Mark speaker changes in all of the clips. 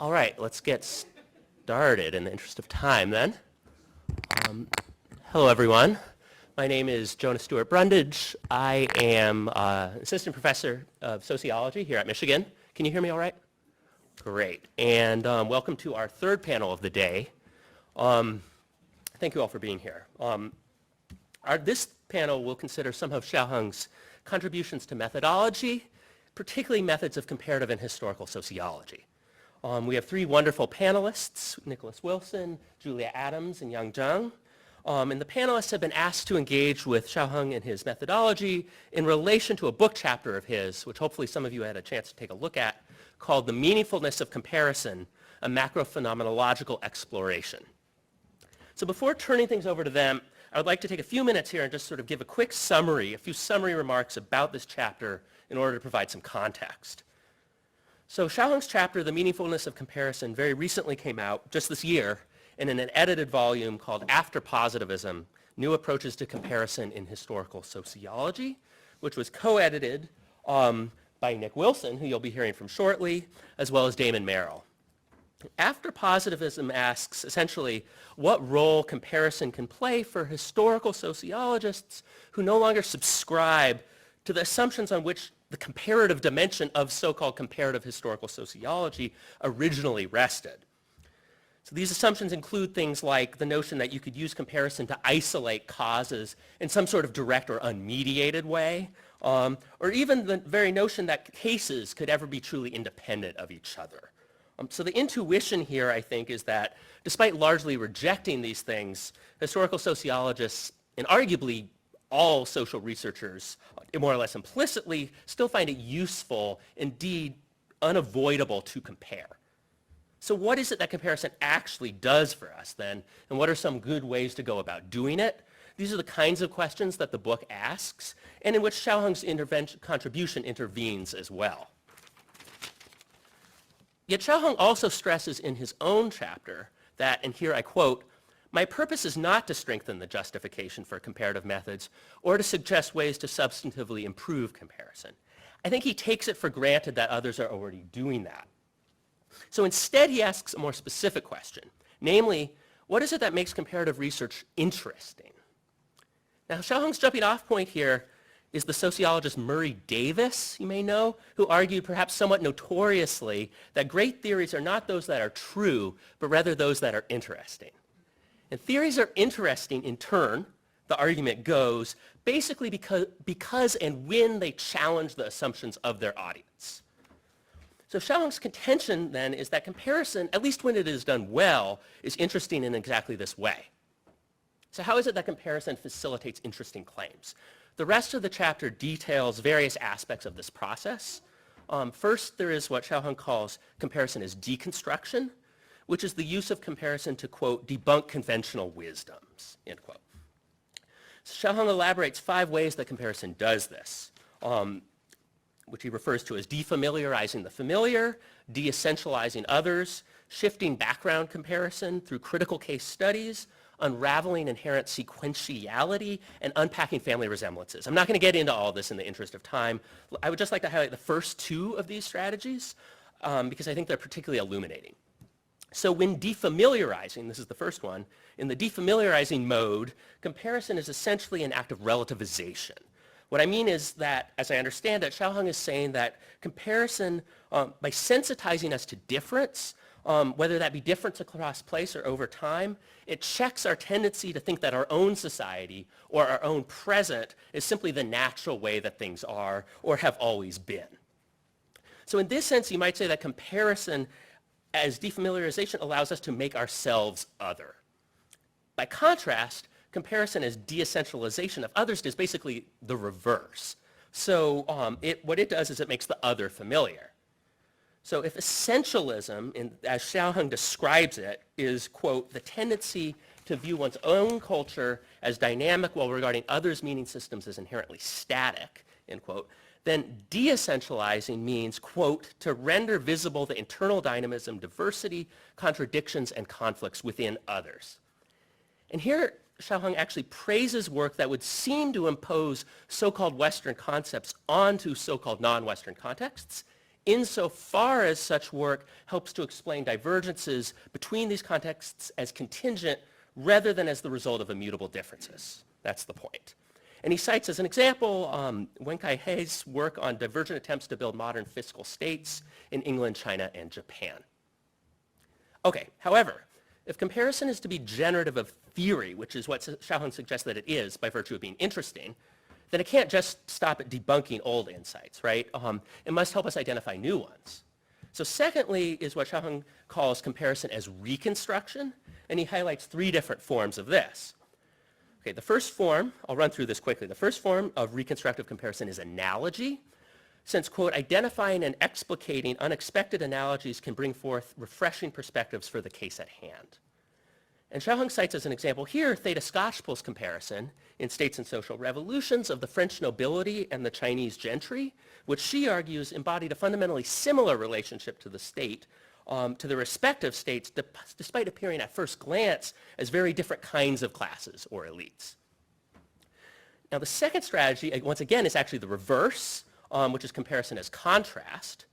Speaker 1: All right, let's get started in the interest of time then. Hello everyone. My name is Jonah Stuart Brundage. I am assistant professor of sociology here at Michigan. Can you hear me all right? Great. And welcome to our third panel of the day. Thank you all for being here. This panel will consider some of Xiaohong's contributions to methodology, particularly methods of comparative and historical sociology. We have three wonderful panelists, Nicholas Wilson, Julia Adams, and Zhang. And the panelists have been asked to engage with Xiaohong and his methodology in relation to a book chapter of his, which hopefully some of you had a chance to take a look at, called The Meaningfulness of Comparison, a Macrophenomenological Exploration. So before turning things over to them, I would like to take a few minutes here and just sort of give a quick summary, a few summary remarks about this chapter in order to provide some context. So Xiaohong's chapter, The Meaningfulness of Comparison, very recently came out, just this year, in an edited volume called After Positivism, New Approaches to Comparison in Historical Sociology, which was co-edited by Nick Wilson, who you'll be hearing from shortly, as well as Damon Merrill. After Positivism asks, essentially, what role comparison can play for historical sociologists who no longer subscribe to the assumptions on which the comparative dimension of so-called comparative historical sociology originally rested. So these assumptions include things like the notion that you could use comparison to isolate causes in some sort of direct or unmediated way, or even the very notion that cases could ever be truly independent of each other. So the intuition here, I think, is that despite largely rejecting these things, historical sociologists, and arguably all social researchers, more or less implicitly, still find it useful, indeed unavoidable, to compare. So what is it that comparison actually does for us then, and what are some good ways to go about doing it? These are the kinds of questions that the book asks, and in which Xiaohong's contribution intervenes as well. Yet Xiaohong also stresses in his own chapter that, and here I quote, "My purpose is not to strengthen the justification for comparative methods or to suggest ways to substantively improve comparison." I think he takes it for granted that others are already doing that. So instead he asks a more specific question, namely, what is it that makes comparative research interesting? Now Xiaohong's jumping off point here is the sociologist Murray Davis, you may know, who argued perhaps somewhat notoriously that great theories are not those that are true, but rather those that are interesting. And theories are interesting in turn, the argument goes, basically because and when they challenge the assumptions of their audience. So Xiaohong's contention then is that comparison, at least when it is done well, is interesting in exactly this way. So how is it that comparison facilitates interesting claims? The rest of the chapter details various aspects of this process. First, there is what Xiaohong calls comparison as deconstruction, which is the use of comparison to, quote, debunk conventional wisdoms, end quote. So Xiaohong elaborates 5 ways that comparison does this, which he refers to as defamiliarizing the familiar, de-essentializing others, shifting background comparison through critical case studies, unraveling inherent sequentiality, and unpacking family resemblances. I'm not going to get into all this in the interest of time. I would just like to highlight the first 2 of these strategies because I think they're particularly illuminating. So when defamiliarizing, this is the first one, in the defamiliarizing mode, comparison is essentially an act of relativization. What I mean is that, as I understand it, Xiaohong is saying that comparison, by sensitizing us to difference, whether that be difference across place or over time, it checks our tendency to think that our own society or our own present is simply the natural way that things are or have always been. So in this sense, you might say that comparison as defamiliarization allows us to make ourselves other. By contrast, comparison as de-essentialization of others is basically the reverse. So what it does is it makes the other familiar. So if essentialism, as Xiaohong describes it, is, quote, the tendency to view one's own culture as dynamic while regarding others' meaning systems as inherently static, end quote, then de-essentializing means, quote, to render visible the internal dynamism, diversity, contradictions, and conflicts within others. And here Xiaohong actually praises work that would seem to impose so-called Western concepts onto so-called non-Western contexts insofar as such work helps to explain divergences between these contexts as contingent rather than as the result of immutable differences. That's the point. And he cites as an example Wenkai Hei's work on divergent attempts to build modern fiscal states in England, China, and Japan. Okay, however, if comparison is to be generative of theory, which is what Xiaohong suggests that it is by virtue of being interesting, then it can't just stop at debunking old insights, right? It must help us identify new ones. So secondly is what Xiaohong calls comparison as reconstruction, and he highlights 3 different forms of this. Okay, the first form, I'll run through this quickly. The first form of reconstructive comparison is analogy, since, quote, identifying and explicating unexpected analogies can bring forth refreshing perspectives for the case at hand. And Xiaohong cites as an example here Theta-Skocpol's comparison in States and Social Revolutions of the French nobility and the Chinese gentry, which she argues embodied a fundamentally similar relationship to the state, to the respective states, despite appearing at first glance as very different kinds of classes or elites. Now the second strategy, once again, is actually the reverse, which is comparison as contrast,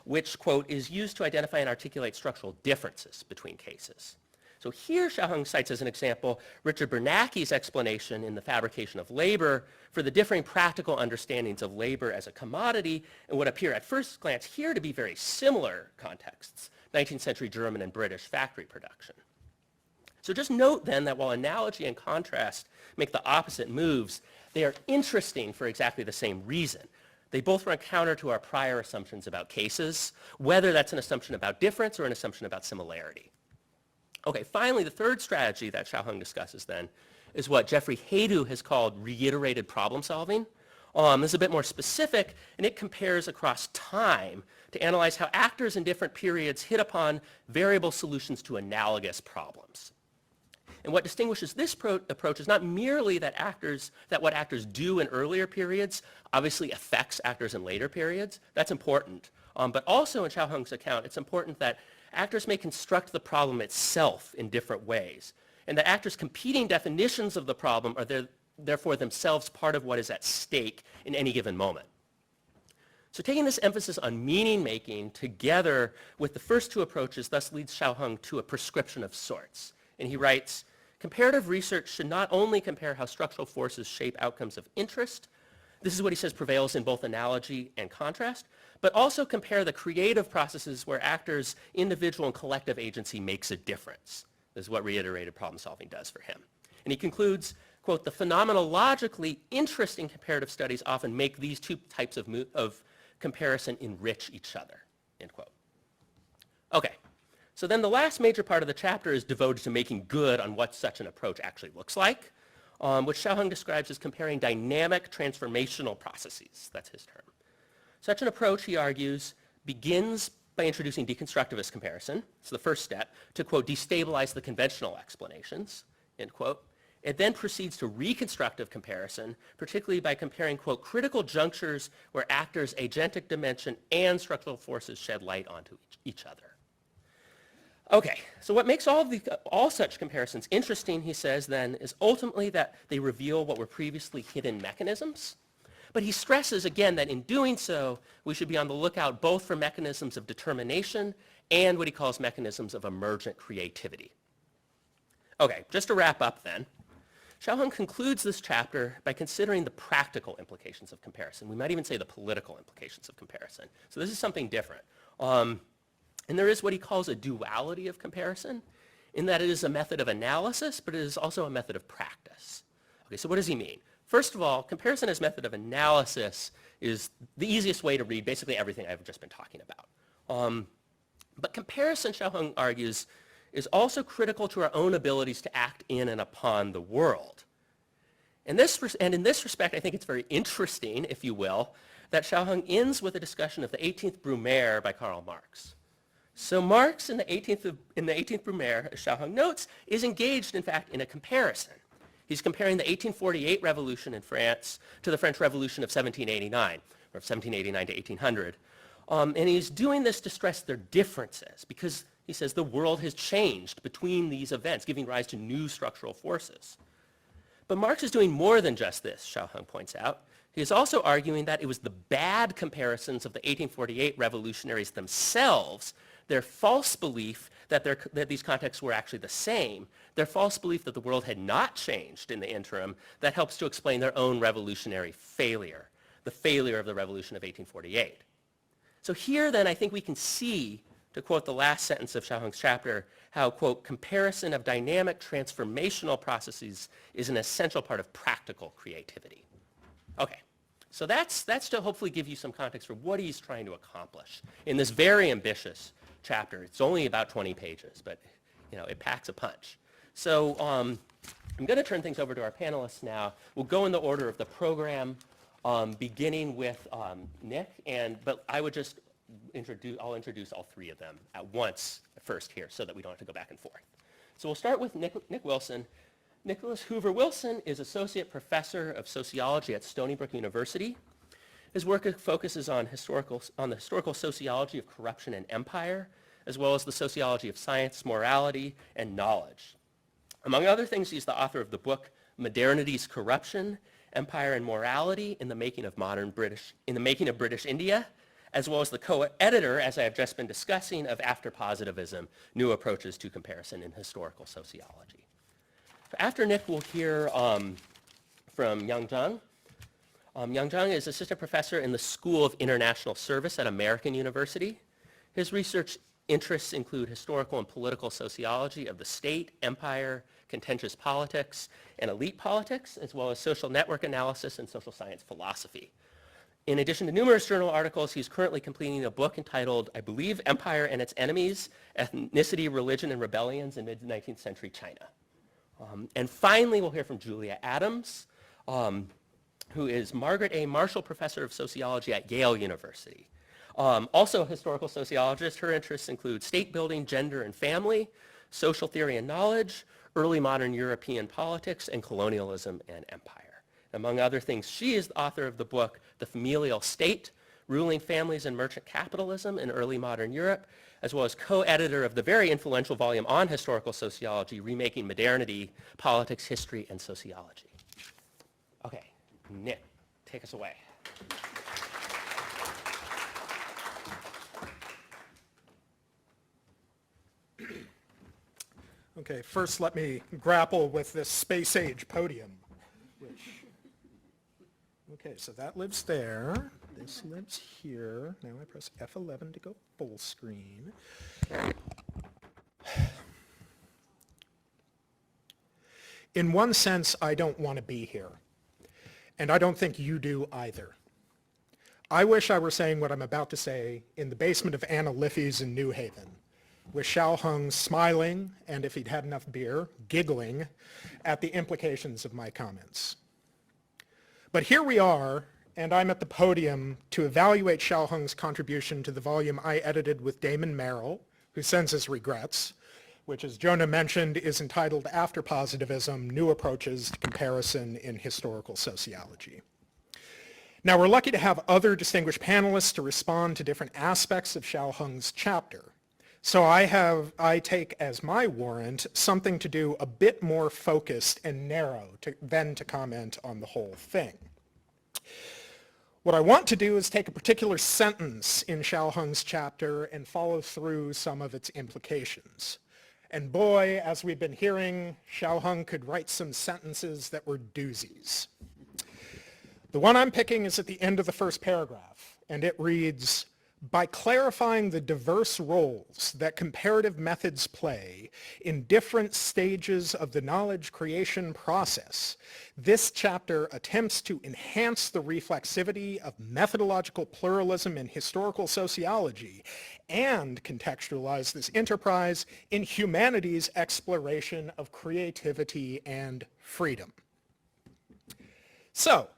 Speaker 1: which, quote, is used to identify and articulate structural differences between cases. So here Xiaohong cites as an example Richard Bernanke's explanation in The Fabrication of Labor for the differing practical understandings of labor as a commodity and what appear at first glance here to be very similar contexts, 19th century German and British factory production. So just note then that while analogy and contrast make the opposite moves, they are interesting for exactly the same reason. They both run counter to our prior assumptions about cases, whether that's an assumption about difference or an assumption about similarity. Okay, finally, the third strategy that Xiaohong discusses then is what Jeffrey Haydu has called reiterated problem solving. This is a bit more specific, and it compares across time to analyze how actors in different periods hit upon variable solutions to analogous problems. And what distinguishes this approach is not merely that what actors do in earlier periods obviously affects actors in later periods. That's important. But also in Xiaohong's account, it's important that actors may construct the problem itself in different ways, and that actors' competing definitions of the problem are therefore themselves part of what is at stake in any given moment. So taking this emphasis on meaning making together with the first 2 approaches thus leads Xiaohong to a prescription of sorts. And he writes, comparative research should not only compare how structural forces shape outcomes of interest, this is what he says prevails in both analogy and contrast, but also compare the creative processes where actors' individual and collective agency makes a difference. This is what reiterated problem solving does for him. And he concludes, quote, the phenomenologically interesting comparative studies often make these 2 types of comparison enrich each other, end quote. Okay, so then the last major part of the chapter is devoted to making good on what such an approach actually looks like, which Xiaohong describes as comparing dynamic transformational processes. That's his term. Such an approach, he argues, begins by introducing deconstructivist comparison. It's the first step to, quote, destabilize the conventional explanations, end quote. It then proceeds to reconstructive comparison, particularly by comparing, quote, critical junctures where actors' agentic dimension and structural forces shed light onto each other. Okay, so what makes all such comparisons interesting, he says then, is ultimately that they reveal what were previously hidden mechanisms. But he stresses again that in doing so, we should be on the lookout both for mechanisms of determination and what he calls mechanisms of emergent creativity. Okay, just to wrap up then, Xiaohong concludes this chapter by considering the practical implications of comparison. We might even say the political implications of comparison. So this is something different. And there is what he calls a duality of comparison, in that it is a method of analysis, but it is also a method of practice. Okay, so what does he mean? First of all, comparison as method of analysis is the easiest way to read basically everything I've just been talking about. But comparison, Xiaohong argues, is also critical to our own abilities to act in and upon the world. And in this respect, I think it's very interesting, if you will, that Xiaohong ends with a discussion of the 18th Brumaire by Karl Marx. So Marx in the 18th Brumaire, as Xiaohong notes, is engaged, in fact, in a comparison. He's comparing the 1848 revolution in France to the French Revolution of 1789, or 1789 to 1800. And he's doing this to stress their differences, because he says the world has changed between these events, giving rise to new structural forces. But Marx is doing more than just this, Xiaohong points out. He is also arguing that it was the bad comparisons of the 1848 revolutionaries themselves, their false belief that these contexts were actually the same, their false belief that the world had not changed in the interim, that helps to explain their own revolutionary failure, the failure of the revolution of 1848. So here then I think we can see, to quote the last sentence of Xiaohong's chapter, how, quote, comparison of dynamic transformational processes is an essential part of practical creativity. Okay, so that's to hopefully give you some context for what he's trying to accomplish in this very ambitious chapter. It's only about 20 pages, but it packs a punch. So I'm going to turn things over to our panelists now. We'll go in the order of the program, beginning with Nick, but I would just I'll introduce all three of them at once first here so that we don't have to go back and forth. So we'll start with Nick Wilson. Nicholas Hoover Wilson is Associate Professor of Sociology at Stony Brook University. His work focuses on the historical sociology of corruption and empire, as well as the sociology of science, morality, and knowledge. Among other things, he's the author of the book Modernity's Corruption, Empire and Morality in the Making of British India, as well as the co-editor, as I have just been discussing, of After Positivism, New Approaches to Comparison in Historical Sociology. After Nick, we'll hear from Zhang. Zhang is assistant professor in the School of International Service at American University. His research interests include historical and political sociology of the state, empire, contentious politics, and elite politics, as well as social network analysis and social science philosophy. In addition to numerous journal articles, he's currently completing a book entitled, I believe, Empire and Its Enemies, Ethnicity, Religion, and Rebellions in Mid-19th Century China. And finally, we'll hear from Julia Adams, who is Margaret A. Marshall Professor of Sociology at Yale University. Also a historical sociologist, her interests include state building, gender and family, social theory and knowledge, early modern European politics, and colonialism and empire. Among other things, she is the author of the book The Familial State, Ruling Families and Merchant Capitalism in Early Modern Europe, as well as co-editor of the very influential volume on historical sociology, Remaking Modernity, Politics, History, and Sociology. Okay, Nick, take us away.
Speaker 2: Okay, first let me grapple with this space-age podium. Okay, so that lives there. This lives here. Now I press F11 to go full screen. In one sense, I don't want to be here. And I don't think you do either. I wish I were saying what I'm about to say in the basement of Anna Liffey's in New Haven, with Xiaohong smiling, and if he'd had enough beer, giggling at the implications of my comments. But here we are, and I'm at the podium to evaluate Xiaohong's contribution to the volume I edited with Damon Merrill, who sends his regrets, which, as Jonah mentioned, is entitled After Positivism, New Approaches to Comparison in Historical Sociology. Now, we're lucky to have other distinguished panelists to respond to different aspects of Xiaohong's chapter. So I take as my warrant something to do a bit more focused and narrow than to comment on the whole thing. What I want to do is take a particular sentence in Xiaohong's chapter and follow through some of its implications. And boy, as we've been hearing, Xiaohong could write some sentences that were doozies. The one I'm picking is at the end of the first paragraph, and it reads, "By clarifying the diverse roles that comparative methods play in different stages of the knowledge creation process, this chapter attempts to enhance the reflexivity of methodological pluralism in historical sociology and contextualize this enterprise in humanity's exploration of creativity and freedom." So,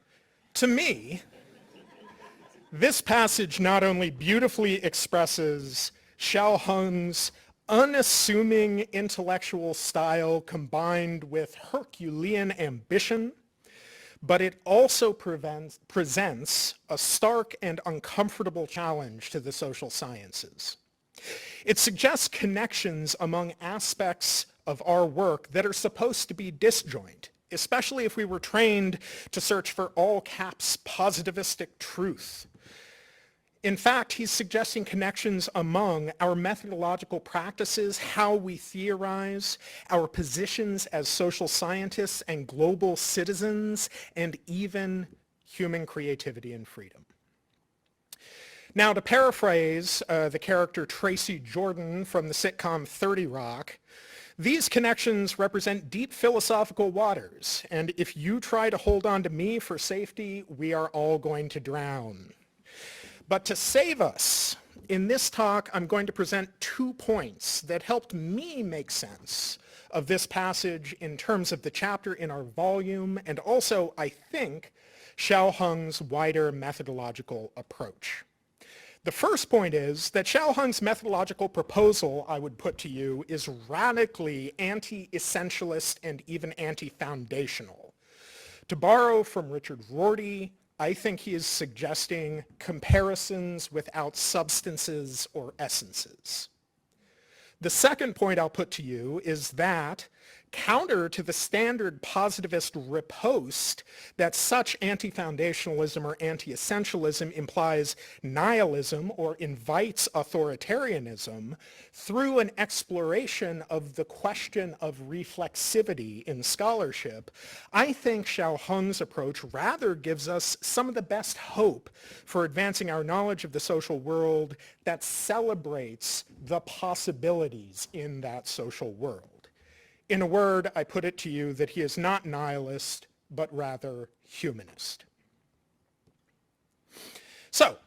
Speaker 2: to me, this passage not only beautifully expresses Xiaohong's unassuming intellectual style combined with Herculean ambition, but it also presents a stark and uncomfortable challenge to the social sciences. It suggests connections among aspects of our work that are supposed to be disjoint especially if we were trained to search for all caps positivistic truth. In fact, he's suggesting connections among our methodological practices, how we theorize, our positions as social scientists and global citizens, and even human creativity and freedom. Now, to paraphrase the character Tracy Jordan from the sitcom 30 Rock, these connections represent deep philosophical waters, and if you try to hold on to me for safety, we are all going to drown. But to save us, in this talk, I'm going to present 2 points that helped me make sense of this passage in terms of the chapter in our volume, and also, I think, Xiaohong's wider methodological approach. The first point is that Xiaohong's methodological proposal, I would put to you, is radically anti-essentialist and even anti-foundational. To borrow from Richard Rorty, I think he is suggesting comparisons without substances or essences. The second point I'll put to you is that, counter to the standard positivist riposte that such anti-foundationalism or anti-essentialism implies nihilism or invites authoritarianism, through an exploration of the question of reflexivity in scholarship, I think Xiaohong's approach rather gives us some of the best hope for advancing our knowledge of the social world that celebrates the possibilities in that social world. In a word, I put it to you that he is not nihilist, but rather humanist. So,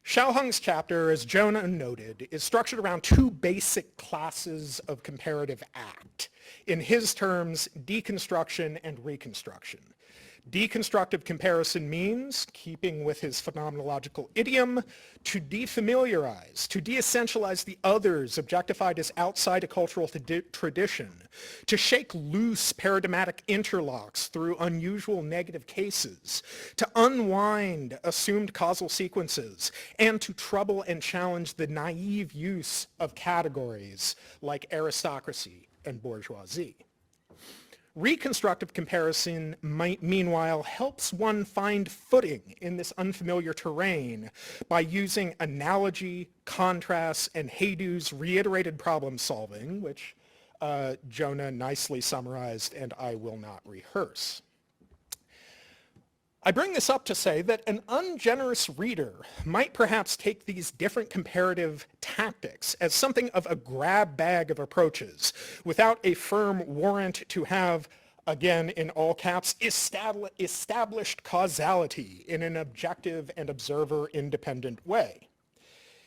Speaker 2: Xiaohong's chapter, as Jonah noted, is structured around 2 basic classes of comparative act. In his terms, deconstruction and reconstruction. Deconstructive comparison means, keeping with his phenomenological idiom, to defamiliarize, to de-essentialize the others objectified as outside a cultural tradition, to shake loose paradigmatic interlocks through unusual negative cases, to unwind assumed causal sequences, and to trouble and challenge the naive use of categories like aristocracy and bourgeoisie. Reconstructive comparison, meanwhile, helps one find footing in this unfamiliar terrain by using analogy, contrast, and Haydou's reiterated problem solving, which Jonah nicely summarized and I will not rehearse. I bring this up to say that an ungenerous reader might perhaps take these different comparative tactics as something of a grab bag of approaches without a firm warrant to have, again in all caps, established causality in an objective and observer-independent way.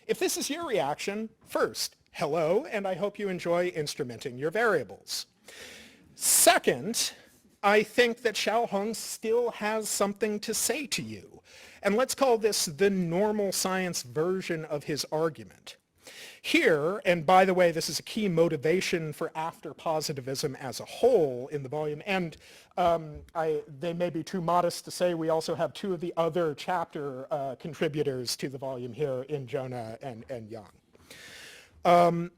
Speaker 2: If this is your reaction, first, hello, and I hope you enjoy instrumenting your variables. Second, I think that Xiaohong still has something to say to you. And let's call this the normal science version of his argument. Here, and by the way, this is a key motivation for after positivism as a whole in the volume, and they may be too modest to say we also have 2 of the other chapter contributors to the volume here in Jonah and Yang.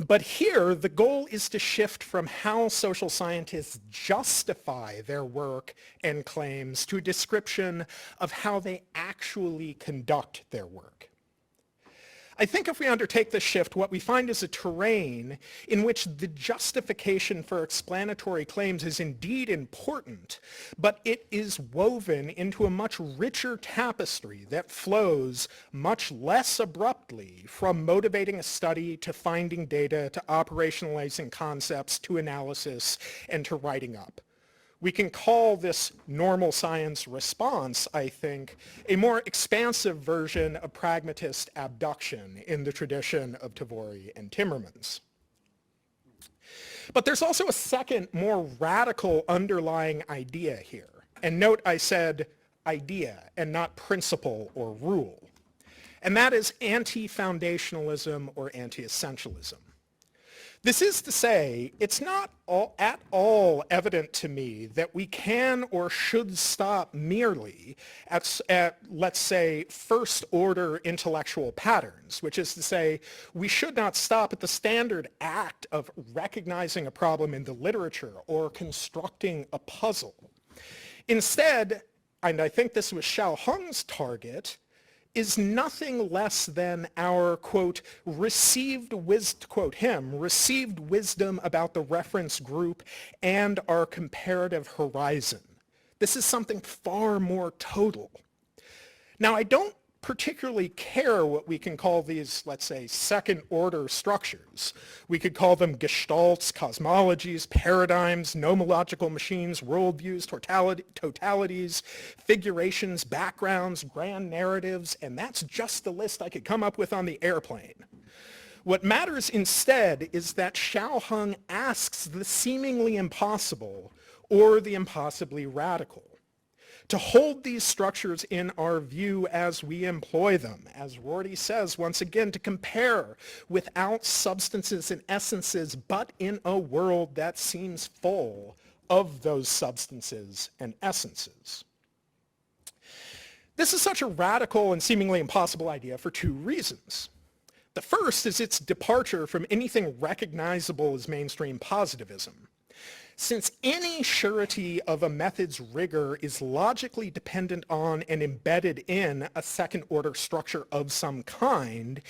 Speaker 2: But here, the goal is to shift from how social scientists justify their work and claims to a description of how they actually conduct their work. I think if we undertake this shift, what we find is a terrain in which the justification for explanatory claims is indeed important, but it is woven into a much richer tapestry that flows much less abruptly from motivating a study to finding data to operationalizing concepts to analysis and to writing up. We can call this normal science response, I think, a more expansive version of pragmatist abduction in the tradition of Tavory and Timmermans. But there's also a second, more radical underlying idea here. And note I said idea and not principle or rule. And that is anti-foundationalism or anti-essentialism. This is to say, it's not at all evident to me that we can or should stop merely at, let's say, first-order intellectual patterns, which is to say, we should not stop at the standard act of recognizing a problem in the literature or constructing a puzzle. Instead, and I think this was Xiaohong's target, is nothing less than our, quote, received wisdom about the reference group and our comparative horizon. This is something far more total. Now, I don't particularly care what we can call these, let's say, second-order structures. We could call them gestalts, cosmologies, paradigms, nomological machines, worldviews, totalities, figurations, backgrounds, grand narratives, and that's just the list I could come up with on the airplane. What matters instead is that Xiaohong asks the seemingly impossible or the impossibly radical. To hold these structures in our view as we employ them, as Rorty says once again, to compare without substances and essences, but in a world that seems full of those substances and essences. This is such a radical and seemingly impossible idea for two reasons. The first is its departure from anything recognizable as mainstream positivism. Since any surety of a method's rigor is logically dependent on and embedded in a second-order structure of some kind,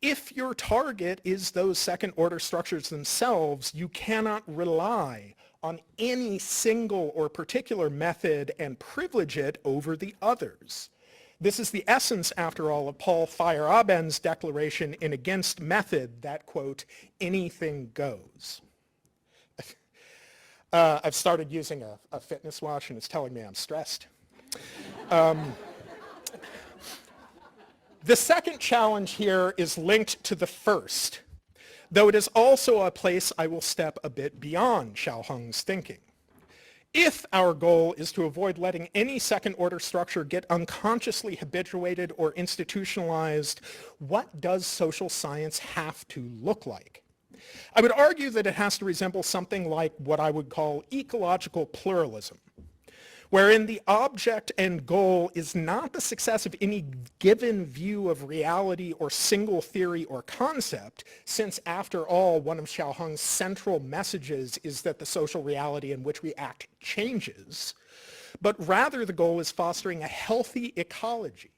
Speaker 2: if your target is those second-order structures themselves, you cannot rely on any single or particular method and privilege it over the others. This is the essence, after all, of Paul Feyerabend's declaration in Against Method that, quote, anything goes. I've started using a fitness watch and it's telling me I'm stressed. The second challenge here is linked to the first, though it is also a place I will step a bit beyond Xiaohong's thinking. If our goal is to avoid letting any second-order structure get unconsciously habituated or institutionalized, what does social science have to look like? I would argue that it has to resemble something like what I would call ecological pluralism, wherein the object and goal is not the success of any given view of reality or single theory or concept, since after all, one of Xiaohong's central messages is that the social reality in which we act changes, but rather the goal is fostering a healthy ecology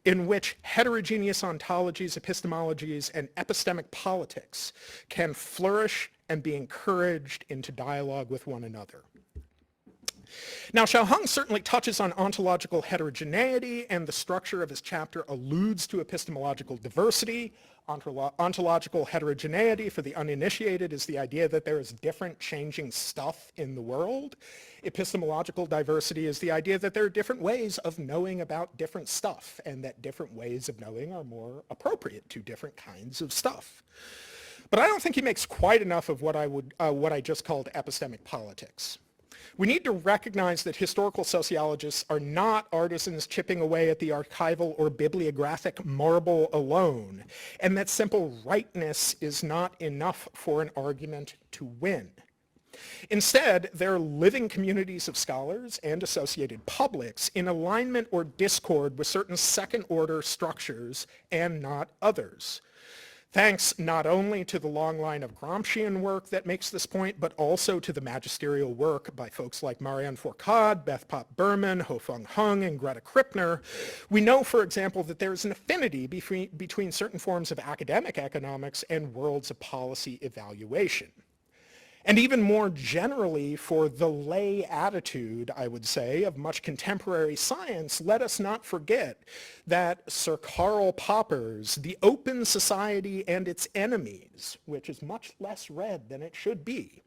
Speaker 2: in which heterogeneous ontologies, epistemologies, and epistemic politics can flourish and be encouraged into dialogue with one another. Now, Xiaohong certainly touches on ontological heterogeneity, and the structure of his chapter alludes to epistemological diversity. Ontological heterogeneity, for the uninitiated, is the idea that there is different changing stuff in the world. Epistemological diversity is the idea that there are different ways of knowing about different stuff, and that different ways of knowing are more appropriate to different kinds of stuff. But I don't think he makes quite enough of what I just called epistemic politics. We need to recognize that historical sociologists are not artisans chipping away at the archival or bibliographic marble alone, and that simple rightness is not enough for an argument to win. Instead, they're living communities of scholars and associated publics in alignment or discord with certain second-order structures and not others. Thanks not only to the long line of Gramscian work that makes this point, but also to the magisterial work by folks like Marianne Fourcade, Beth Pop Berman, Ho-Fung Hung, and Greta Krippner, we know, for example, that there is an affinity between certain forms of academic economics and worlds of policy evaluation. And even more generally, for the lay attitude, I would say, of much contemporary science, let us not forget that Sir Karl Popper's The Open Society and Its Enemies, which is much less read than it should be,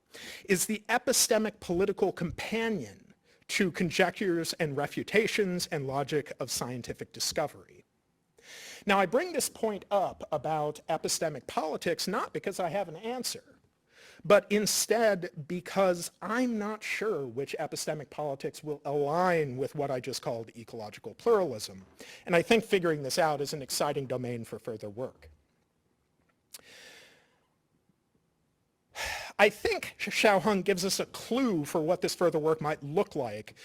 Speaker 2: is the epistemic political companion to Conjectures and Refutations and Logic of Scientific Discovery. Now, I bring this point up about epistemic politics not because I have an answer, but instead because I'm not sure which epistemic politics will align with what I just called ecological pluralism. And I think figuring this out is an exciting domain for further work. I think Xiaohong gives us a clue for what this further work might look like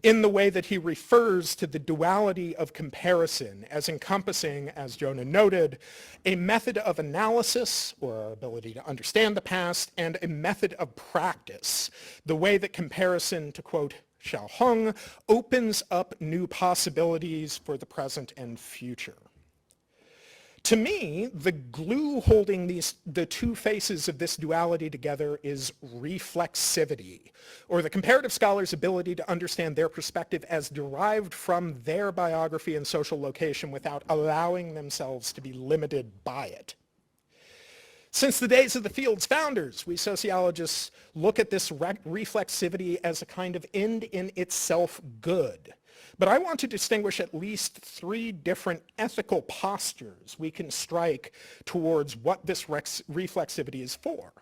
Speaker 2: in the way that he refers to the duality of comparison as encompassing, as Jonah noted, a method of analysis, or our ability to understand the past, and a method of practice, the way that comparison, to quote Xiaohong, opens up new possibilities for the present and future. To me, the glue holding the two faces of this duality together is reflexivity, or the comparative scholar's ability to understand their perspective as derived from their biography and social location without allowing themselves to be limited by it. Since the days of the field's founders, we sociologists look at this reflexivity as a kind of end in itself good. But I want to distinguish at least three different ethical postures we can strike towards what this reflexivity is for.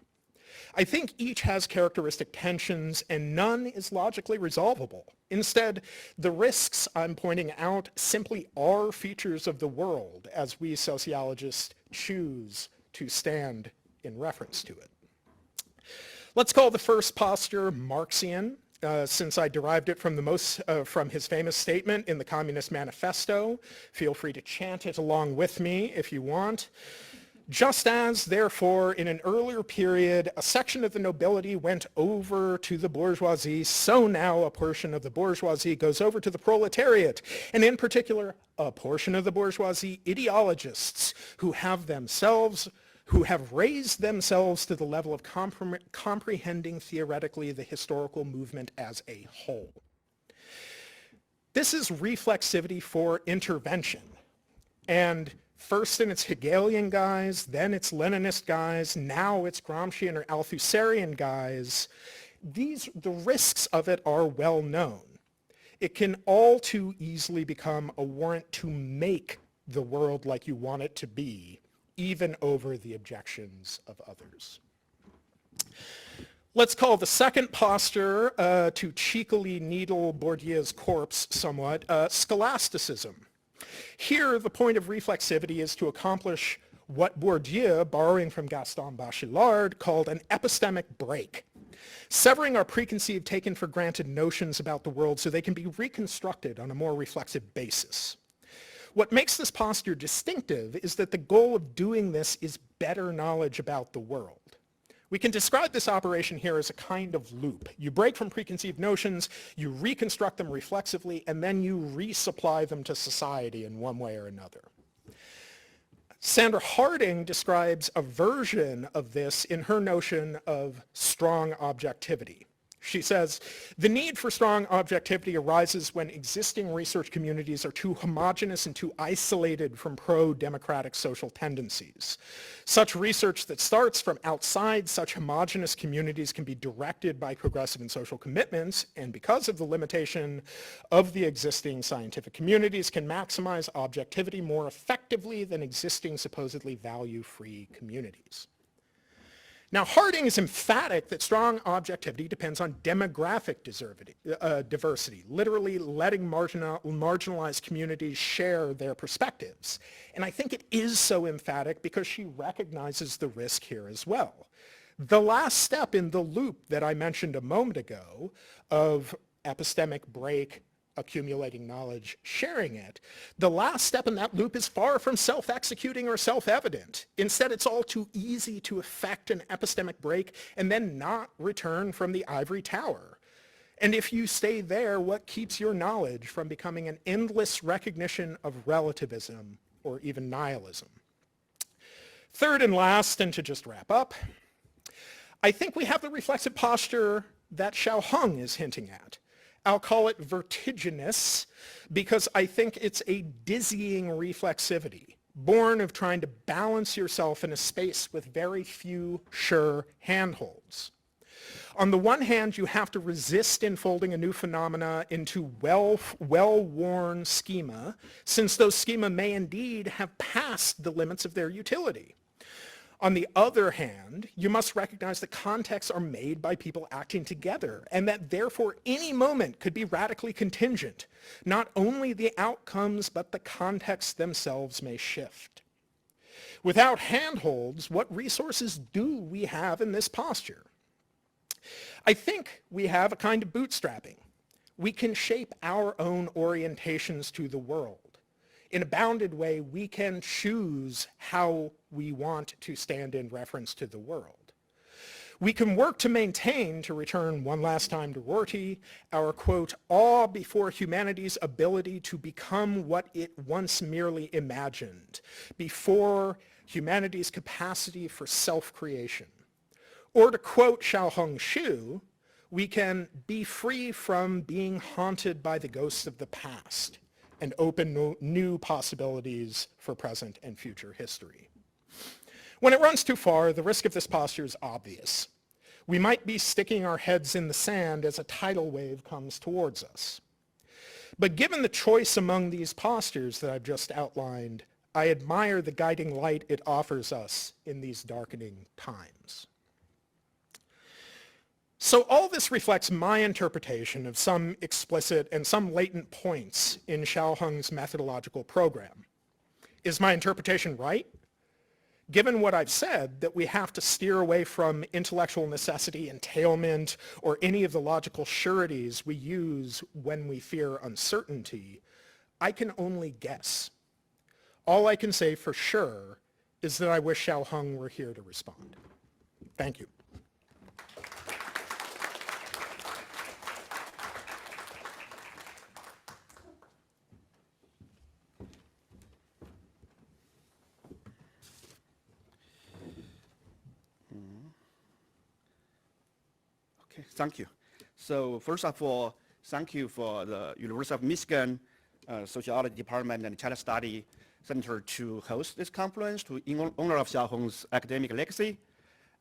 Speaker 2: I think each has characteristic tensions and none is logically resolvable. Instead, the risks I'm pointing out simply are features of the world as we sociologists choose to stand in reference to it. Let's call the first posture Marxian, since I derived it from his famous statement in the Communist Manifesto. Feel free to chant it along with me if you want. Just as, therefore, in an earlier period, a section of the nobility went over to the bourgeoisie, so now a portion of the bourgeoisie goes over to the proletariat, and in particular, a portion of the bourgeoisie ideologists who have raised themselves to the level of comprehending theoretically the historical movement as a whole. This is reflexivity for intervention. And first in its Hegelian guise, then its Leninist guise, now its Gramscian or Althusserian guise. The risks of it are well known. It can all too easily become a warrant to make the world like you want it to be, even over the objections of others. Let's call the second posture, to cheekily needle Bourdieu's corpse somewhat, scholasticism. Here, the point of reflexivity is to accomplish what Bourdieu, borrowing from Gaston Bachelard, called an epistemic break, severing our preconceived, taken for granted notions about the world so they can be reconstructed on a more reflexive basis. What makes this posture distinctive is that the goal of doing this is better knowledge about the world. We can describe this operation here as a kind of loop. You break from preconceived notions, you reconstruct them reflexively, and then you resupply them to society in one way or another. Sandra Harding describes a version of this in her notion of strong objectivity. She says, the need for strong objectivity arises when existing research communities are too homogeneous and too isolated from pro-democratic social tendencies. Such research that starts from outside such homogeneous communities can be directed by progressive and social commitments, and because of the limitation of the existing scientific communities, can maximize objectivity more effectively than existing supposedly value-free communities. Now, Harding is emphatic that strong objectivity depends on demographic diversity, literally letting marginalized communities share their perspectives. And I think it is so emphatic because she recognizes the risk here as well. The last step in the loop that I mentioned a moment ago of epistemic break, accumulating knowledge, sharing it, the last step in that loop is far from self-executing or self-evident. Instead, it's all too easy to effect an epistemic break and then not return from the ivory tower. And if you stay there, what keeps your knowledge from becoming an endless recognition of relativism or even nihilism? Third and last, and to just wrap up, I think we have the reflexive posture that Xiaohong is hinting at. I'll call it vertiginous because I think it's a dizzying reflexivity, born of trying to balance yourself in a space with very few sure handholds. On the one hand, you have to resist enfolding a new phenomena into well-worn schema, since those schema may indeed have passed the limits of their utility. On the other hand, you must recognize that contexts are made by people acting together, and that therefore any moment could be radically contingent. Not only the outcomes, but the contexts themselves may shift. Without handholds, what resources do we have in this posture? I think we have a kind of bootstrapping. We can shape our own orientations to the world. In a bounded way, we can choose how we want to stand in reference to the world. We can work to maintain, to return one last time to Rorty, our, quote, awe before humanity's ability to become what it once merely imagined, before humanity's capacity for self-creation. Or to quote Xiaohong, we can be free from being haunted by the ghosts of the past and open new possibilities for present and future history. When it runs too far, the risk of this posture is obvious. We might be sticking our heads in the sand as a tidal wave comes towards us. But given the choice among these postures that I've just outlined, I admire the guiding light it offers us in these darkening times. So all this reflects my interpretation of some explicit and some latent points in Xiaohong's methodological program. Is my interpretation right? Given what I've said, that we have to steer away from intellectual necessity, entailment, or any of the logical sureties we use when we fear uncertainty, I can only guess. All I can say for sure is that I wish Xiaohong were here to respond. Thank you.
Speaker 3: Thank you. So first of all, thank you for the University of Michigan Sociology Department and China Study Center to host this conference in honor of Xiaohong's academic legacy.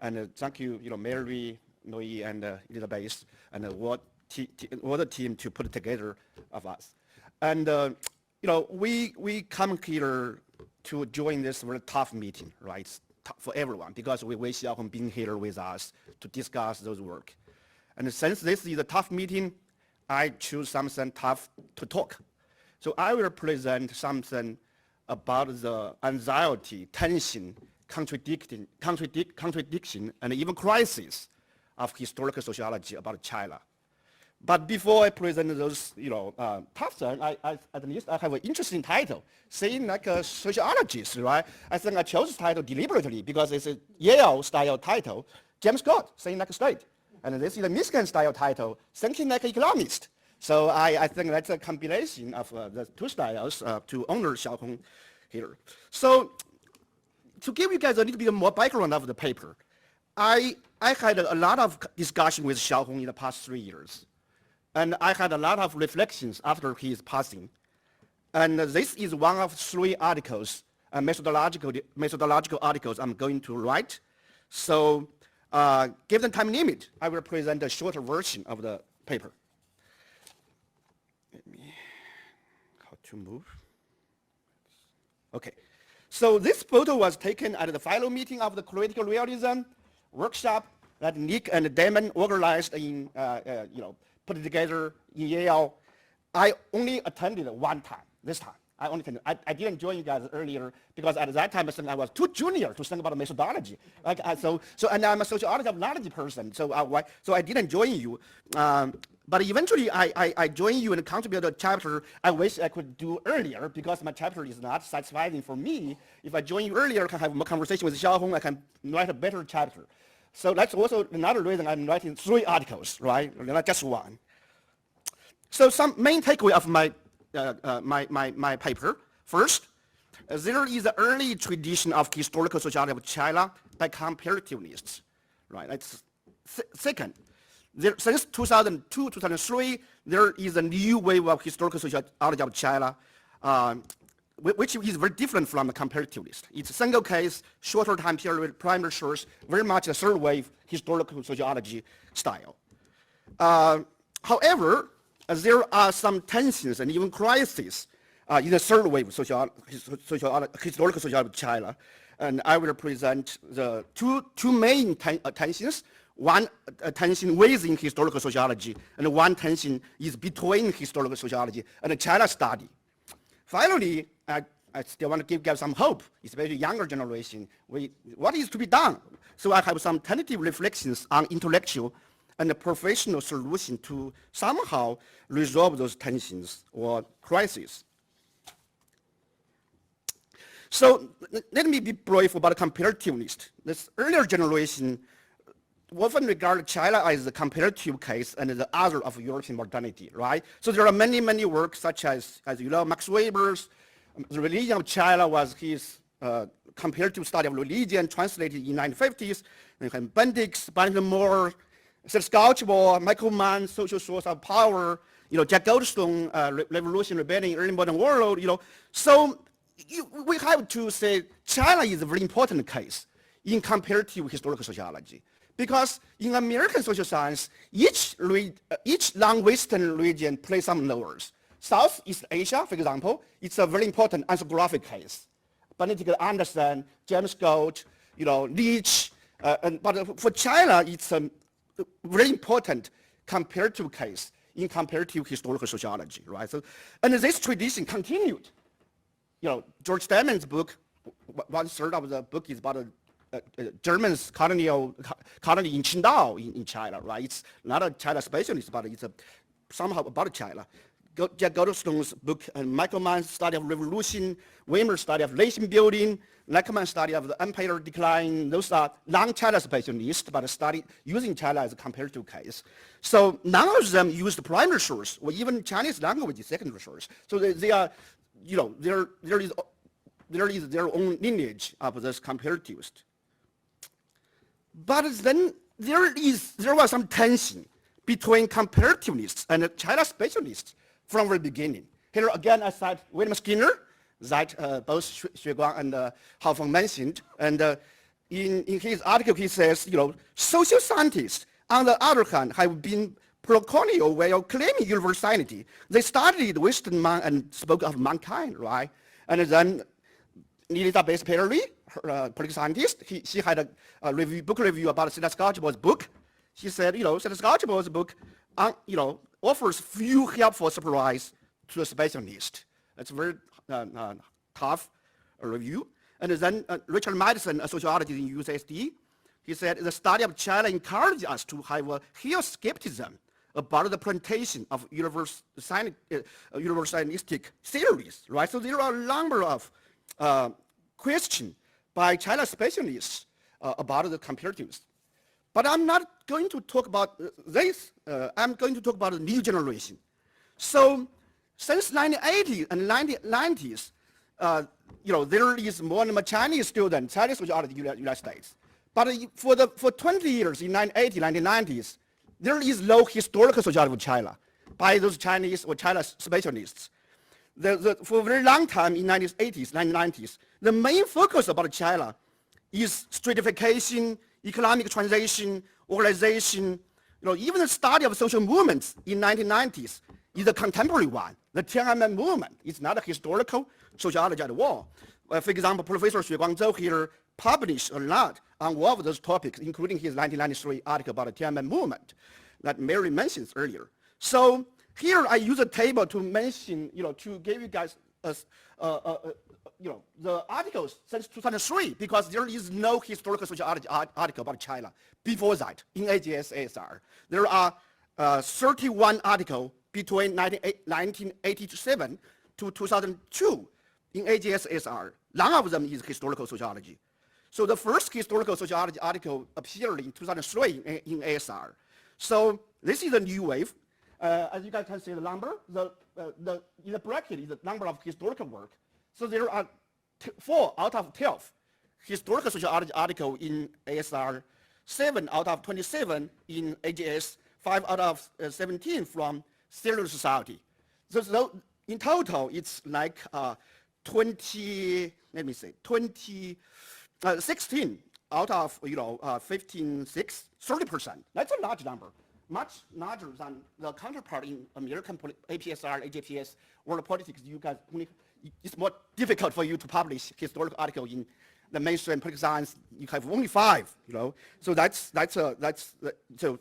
Speaker 3: And thank you, Mary, Noi, and Elizabeth, and all the team to put it together of us. And we come here to join this very tough meeting, right? It's tough for everyone because we wish Xiaohong being here with us to discuss those work. And since this is a tough meeting, I choose something tough to talk. So I will present something about the anxiety, tension, contradiction, and even crisis of historical sociology about China. But before I present those, tough things, at least I have an interesting title, saying like a sociologist, right? I think I chose this title deliberately because it's a Yale-style title, James Scott, saying like a state. And this is a Michigan-style title, thinking like an economist. So I think that's a combination of the two styles to honor Xiaohong here. So to give you guys a little bit more background of the paper, I had a lot of discussion with Xiaohong in the past 3 years. And I had a lot of reflections after his passing. And this is one of 3 articles, methodological articles I'm going to write. So given time limit, I will present a shorter version of the paper. How to move? Okay. So this photo was taken at the final meeting of the critical realism workshop that Nick and Damon organized in, put it together in Yale. I only attended one time, this time. I didn't join you guys earlier because at that time I was too junior to think about methodology. And I'm a sociology person, so I didn't join you. But eventually I joined you and contributed a chapter I wish I could do earlier because my chapter is not satisfying for me. If I join you earlier, I can have more conversation with Xiaohong, I can write a better chapter. So that's also another reason I'm writing 3 articles, right? Not just one. So some main takeaway of my my paper. First, there is an early tradition of historical sociology of China by comparationists, right? That's second, since 2002, 2003, there is a new wave of historical sociology of China, which is very different from the comparativist. It's a single case, shorter time period, primary source, very much a third wave historical sociology style. However, there are some tensions and even crises in the third wave historical sociology of China. And I will present the two main tensions. One tension within historical sociology, and one tension is between historical sociology and China study. Finally, I still want to give guys some hope, especially younger generation. What is to be done? So I have some tentative reflections on intellectual and a professional solution to somehow resolve those tensions or crises. So let me be brief about comparativeness. This earlier generation often regard China as the comparative case and the other of European modernity, right? So there are many, many works such as you know, Max Weber's The Religion of China was his comparative study of religion translated in the 1950s. And you have Brundage, Moore, Sociology, Michael Mann, Social Source of Power, you know, Jack Goldstone, Revolution, Rebellion in Early Modern World, you know. So we have to say China is a very important case in comparative historical sociology. Because in American social science, each non-Western region plays some roles. Southeast Asia, for example, it's a very important ethnographic case. Benedict Anderson, James Gold, you know, Leach, but for China, it's a very important comparative case in comparative historical sociology, right? So, and this tradition continued. You know, George Diamond's book, 1/3 of the book is about Germans colony in Qingdao in China, right? It's not a China specialist, but it's somehow about China. Jack Goldstone's book, and Michael Mann's study of revolution, Weimer's study of nation building, Lachmann's study of the empire decline, those are non-China specialists, but study using China as a comparative case. So none of them use the primary source, or even Chinese language is secondary source. So they are, you know, there is their own lineage of this comparativist. But then there was some tension between comparativists and China specialists from the beginning. Here again, I cite William Skinner, that both Xueguang and Xiaohong mentioned. And in his article, he says, you know, social scientists, on the other hand, have been pro-colonial while claiming universality. They studied Western man and spoke of mankind, right? And then Elizabeth Perry, political scientist, she had a book review about Sociology's book. She said, you know, Sociology's book, you know, offers few helpful surprise to the specialist. It's very tough review. And then Richard Madison, a sociologist in UCSD, he said, the study of China encouraged us to have a real skepticism about the presentation of universalistic theories, right? So there are a number of questions by China specialists about the comparatives. But I'm not going to talk about this. I'm going to talk about the new generation. So since 1980s and 1990s, you know, there is more and more Chinese students, Chinese sociology in the United States. But for 20 years, in 1980s, 1990s, there is no historical sociology of China by those Chinese or China specialists. For a very long time in 1980s, 1990s, the main focus about China is stratification, economic transition, organization, you know, even the study of social movements in 1990s is a contemporary one. The Tiananmen movement is not a historical sociology at all. For example, Professor Xueguang Zhou here published a lot on all of those topics, including his 1993 article about the Tiananmen movement that Mary mentioned earlier. So here I use a table to mention, you know, to give you guys, you know, the articles since 2003, because there is no historical sociology article about China before that in AGS-ASR. There are 31 articles between 1987 to 2002 in AGS-ASR. None of them is historical sociology. So the first historical sociology article appeared in 2003 in ASR. So this is a new wave. As you guys can see the number, in the bracket is the number of historical work. So there are 4 out of 12 historical sociology articles in ASR, 7 out of 27 in AGS, 5 out of 17 from civil society. So in total, it's like 16 out of, you know, 15, 6, 30%. That's a large number, much larger than the counterpart in American APSR, AJPS, world politics. You guys, it's more difficult for you to publish historical article in the mainstream political science. You have only 5, you know. So so.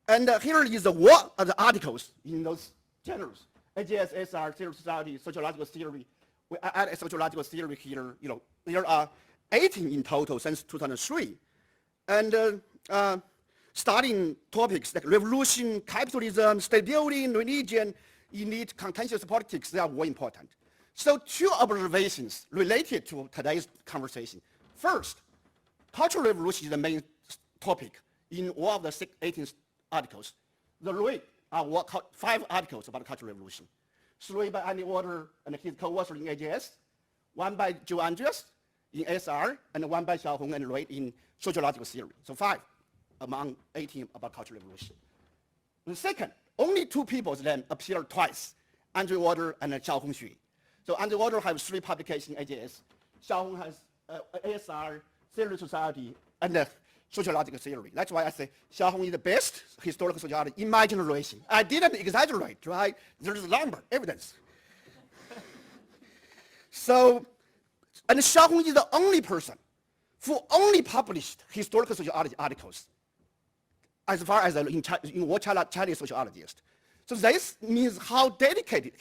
Speaker 3: And here is the what are the articles in those genres: AGS, SR, civil society, sociological theory. We add a sociological theory here. You know, there are 18 in total since 2003, and studying topics like revolution, capitalism, state building, religion, elite, contentious politics, they are more important. So 2 observations related to today's conversation. First, Cultural Revolution is the main topic in all of the 18 articles. The rate are 5 articles about the Cultural Revolution. 3 by Andy Warder and his co-author in AJS, 1 by Joe Andreas in SR, and 1 by Xiaohong and Lloyd in Sociological Theory. So 5 among 18 about Cultural Revolution. The second, only 2 people then appear twice, Andrew Warder and Xiaohong Xu. So Andrew Warder has 3 publications in AJS. Xiaohong has ASR, Theory of Society, and Sociological Theory. That's why I say Xiaohong is the best historical sociologist in my generation. I didn't exaggerate, right? There's a number, evidence. So, and Xiaohong is the only person who only published historical sociology articles as far as in Chinese sociologist. So this means how dedicated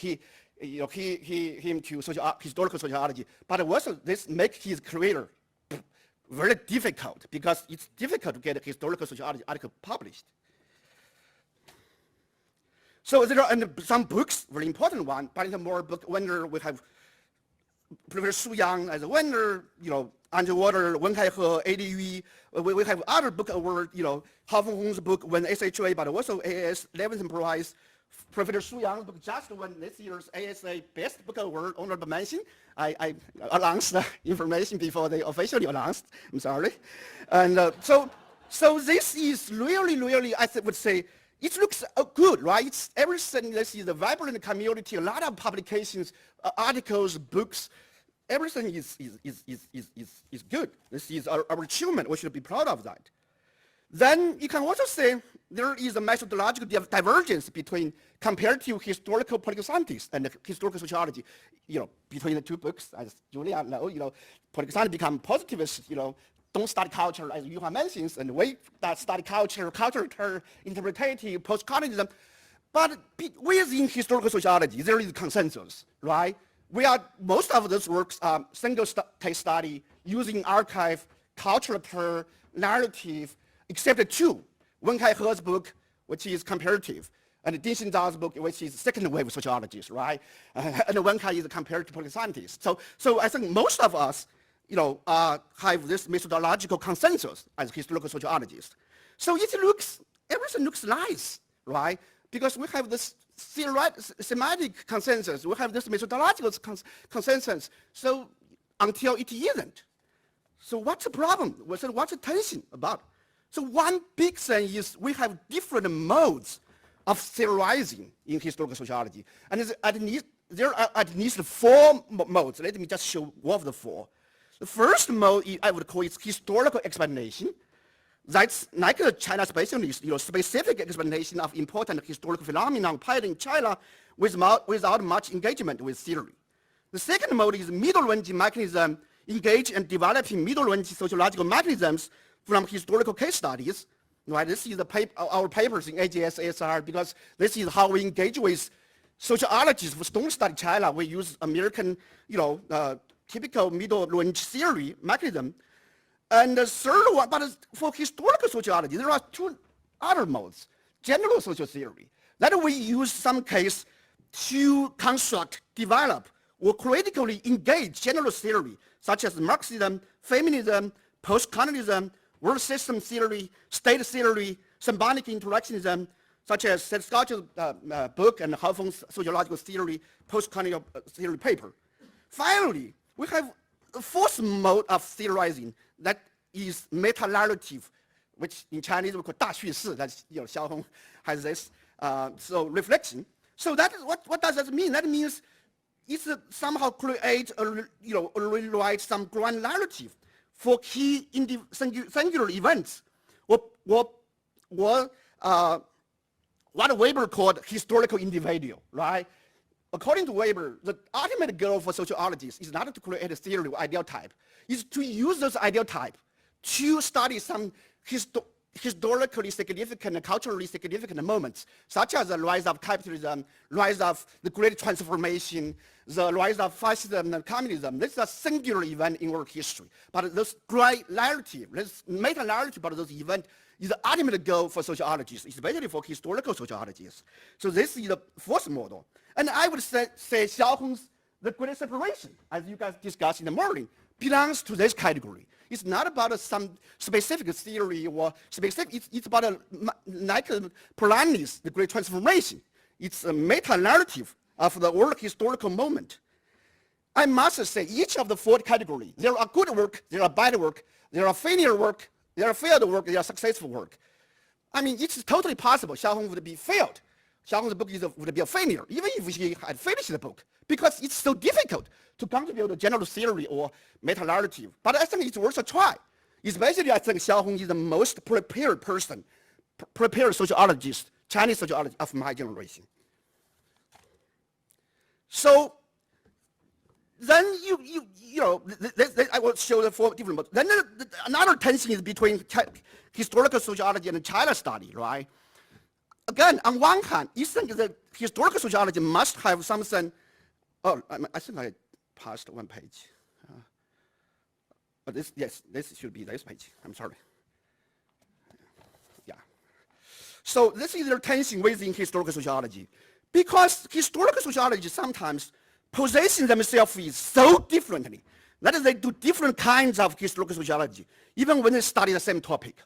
Speaker 3: him to historical sociology, but also this makes his career very difficult because it's difficult to get a historical sociology article published. So there are some books, very important one, but in the more book winner, we have Professor Yang as a winner, Andrew Warder, Wen Kaihe, ADV. We have other book award, Hao Fenghong's book won SHA, but also AS Levinson Prize. Professor Su Yang's book just won this year's ASA Best Book Award, honorable mention. I announced the information before they officially announced. I'm sorry. And so this is really, I would say, it looks good, right? It's everything. Let's see, the vibrant community, a lot of publications, articles, books. Everything is good. This is our achievement. We should be proud of that. Then you can also say there is a methodological divergence between comparative historical political scientists and historical sociology. Between the 2 books, as Julia know, political science become positivist. Don't study culture, as Yuhua mentions, and we study culture interpretative, post-colonialism. But within historical sociology, there is consensus, right? Most of those works are single case study using archive, cultural narrative, except 2. Wen Kaihe's book, which is comparative, and Ding Xinzhao's book, which is second wave sociologist, right? And Wen Kai is a comparative political scientist. So I think most of us, have this methodological consensus as historical sociologists. So everything looks nice, right? Because we have this semantic consensus, we have this methodological consensus. So until it isn't. So what's the problem? What's the tension about? So one big thing is we have different modes of theorizing in historical sociology. And there are at least 4 modes. Let me just show one of the 4. The first mode I would call it historical explanation. That's like a China specialist, specific explanation of important historical phenomenon applied in China without much engagement with theory. The second mode is middle-range mechanism, engage and developing middle-range sociological mechanisms from historical case studies. Right? This is our papers in AGS, ASR, because this is how we engage with sociologists who don't study China. We use American, typical middle-range theory mechanism. And the third one, but for historical sociology, there are 2 other modes. General social theory, that we use some case to construct, develop, or critically engage general theory, such as Marxism, feminism, post-colonialism, world system theory, state theory, symbolic interactionism, such as Seth Scott's book and Hao Feng's sociological theory, post-colonial theory paper. Finally, we have a 4th mode of theorizing that is meta-narrative, which in Chinese we call 大叙事. That's Xiaohong has this. So reflection. So that is what does that mean? That means it's somehow create or rewrite some grand narrative for key singular events, what Weber called historical individual, right? According to Weber, the ultimate goal for sociologists is not to create a theory or ideal type, it's to use those ideal type to study some historically significant, culturally significant moments, such as the rise of capitalism, rise of the Great Transformation, the rise of fascism and communism. This is a singular event in world history. But this great narrative, this meta-narrative about those events is the ultimate goal for sociologists, especially for historical sociologists. So this is the fourth model. And I would say Xiaohong's The Great Separation, as you guys discussed in the morning, belongs to this category. It's not about some specific theory or specific, it's about like Polanyi's The Great Transformation. It's a meta-narrative of the world historical moment. I must say, each of the four categories, there are good work, there are bad work, there are failure work, there are failed work, there are successful work. I mean, it's totally possible Xiaohong would be failed. Xiaohong's book would be a failure, even if he had finished the book, because it's so difficult to contribute to general theory or meta-narrative. But I think it's worth a try. Especially, I think Xiaohong is the most prepared person, prepared sociologist, Chinese sociologist of my generation. So then you know, I will show the four different models. Then another tension is between historical sociology and China study, right? Again, on one hand, you think that historical sociology must have something. Oh, I think I passed one page. But this should be this page. I'm sorry. Yeah. So this is the tension within historical sociology, because historical sociology sometimes position themselves so differently that they do different kinds of historical sociology, even when they study the same topic,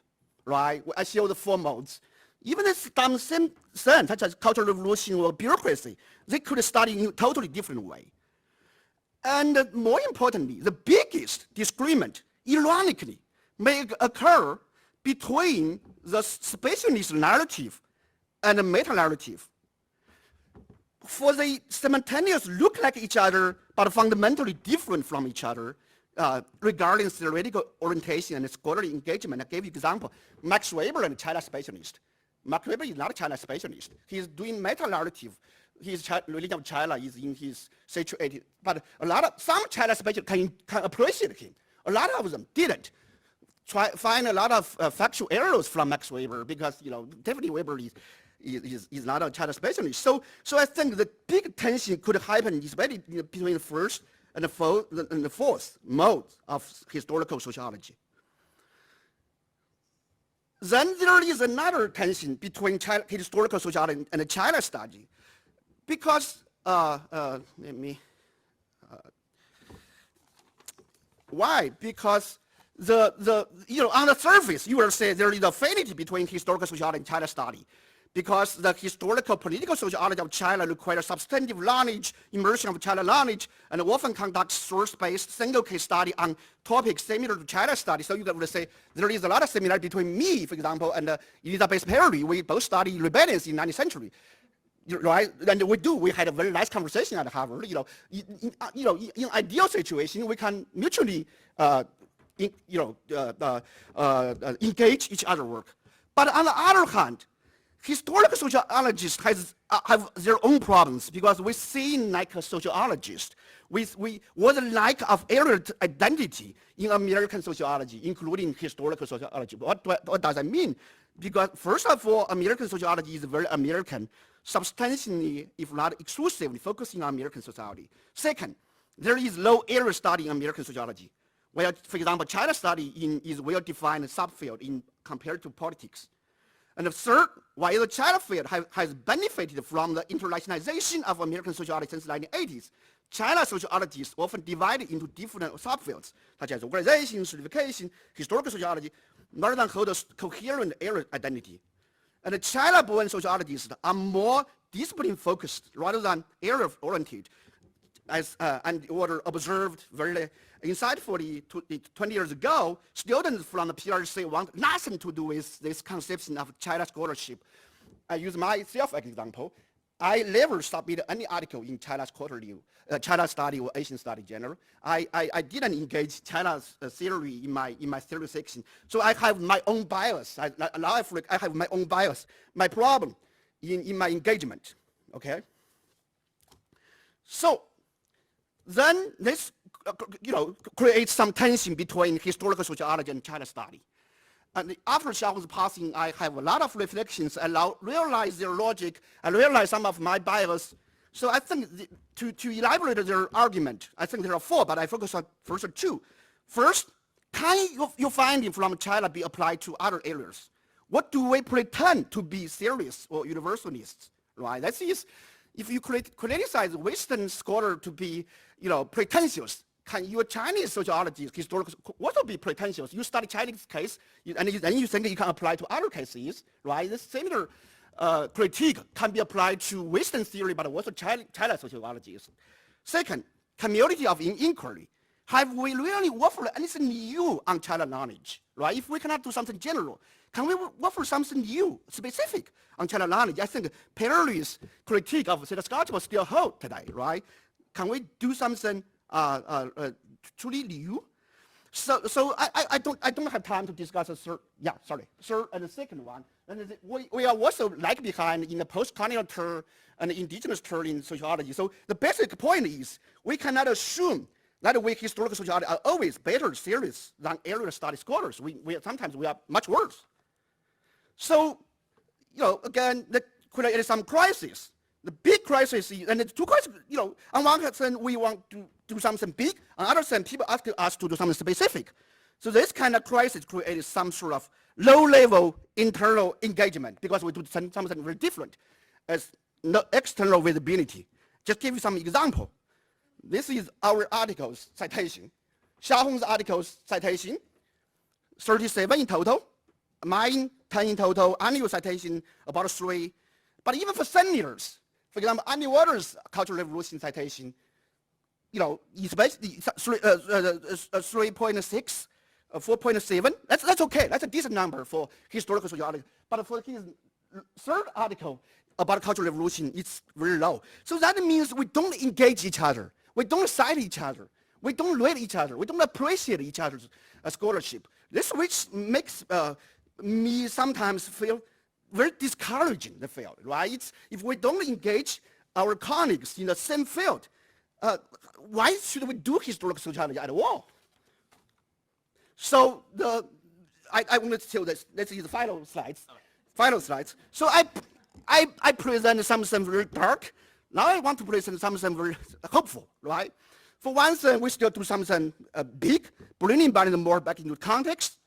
Speaker 3: right? I show the four modes. Even if they done the same thing, such as Cultural Revolution or bureaucracy, they could study in a totally different way. And more importantly, the biggest disagreement, ironically, may occur between the specialist narrative and the meta-narrative. For they simultaneously look like each other, but fundamentally different from each other, regarding theoretical orientation and scholarly engagement. I gave you example, Max Weber and China specialist. Max Weber is not a China specialist. He's doing meta-narrative. His religion of China is in his situated, but some China specialists can appreciate him. A lot of them didn't. Find a lot of factual errors from Max Weber, because definitely Weber is not a China specialist. So I think the big tension could happen, especially between the first and the fourth mode of historical sociology. Then there is another tension between historical sociology and the China study, because why? Because on the surface you will say there is affinity between historical sociology and China study, because the historical political sociology of China requires substantive knowledge, immersion of China knowledge, and often conducts source-based single case study on topics similar to China study. So you would say there is a lot of similarity between me, for example, and Elizabeth Perry. We both studied rebellions in the 19th century, right? And we had a very nice conversation at Harvard. In ideal situation, we can mutually, engage each other work. But on the other hand, historical sociologists have their own problems, because we see like a sociologist with the lack of area identity in American sociology, including historical sociology. What does that mean? Because first of all, American sociology is very American, substantially, if not exclusively, focusing on American society. Second, there is low area study in American sociology, where, for example, China study is well-defined subfield compared to politics. And the third, while the China field has benefited from the internationalization of American sociology since the 1980s, China sociology is often divided into different subfields, such as organization, certification, historical sociology, rather than hold a coherent area identity. And the China-born sociologists are more discipline-focused rather than area-oriented, and were observed very insightfully 20 years ago. Students from the PRC want nothing to do with this conception of China scholarship. I use myself as an example. I never submitted any article in China's quarterly, China study or Asian study general. I didn't engage China's theory in my theory section. So I have my own bias. I have my own bias, my problem in my engagement, okay? So then this creates some tension between historical sociology and China study. And after Xiaohong's passing, I have a lot of reflections. I realize their logic. I realize some of my bias. So I think to elaborate their argument, I think there are four, but I focus on first two. First, can your finding from China be applied to other areas? What do we pretend to be serious or universalists, right? That is, if you criticize Western scholar to be, pretentious, can your Chinese sociology, historical, also be pretentious? You study Chinese case, and then you think you can apply to other cases, right? This similar critique can be applied to Western theory, but also China sociology. Second, community of inquiry. Have we really offered anything new on China knowledge, right? If we cannot do something general, can we offer something new, specific on China knowledge? I think Perry's critique of Sociology will still hold today, right? Can we do something truly new? So I don't have time to discuss the third and the second one. And we are also lag behind in the post-colonial term and the indigenous term in sociology. So the basic point is we cannot assume that we historical sociology are always better serious than area study scholars. Sometimes we are much worse. So, again, that created some crisis. The big crisis is, and the two crises, on one hand, we want to do something big. On the other hand, people ask us to do something specific. So this kind of crisis created some sort of low-level internal engagement because we do something very different as no external visibility. Just give you some example. This is our articles citation. Xiaohong's articles citation, 37 in total. Mine, 10 in total. Annual citation, about 3. But even for seniors, for example, Andy Waters' Cultural Revolution citation, is basically 3.6, 4.7. That's okay. That's a decent number for historical sociology. But for his third article about Cultural Revolution, it's very low. So that means we don't engage each other. We don't cite each other. We don't read each other. We don't appreciate each other's scholarship. This which makes me sometimes feel very discouraging, the field, right? If we don't engage our colleagues in the same field, why should we do historical sociology at all? So I want to show this. This is the final slides. Final slides. So I present something very dark. Now I want to present something very hopeful, right? For one thing, we still do something big, bringing back more back into context.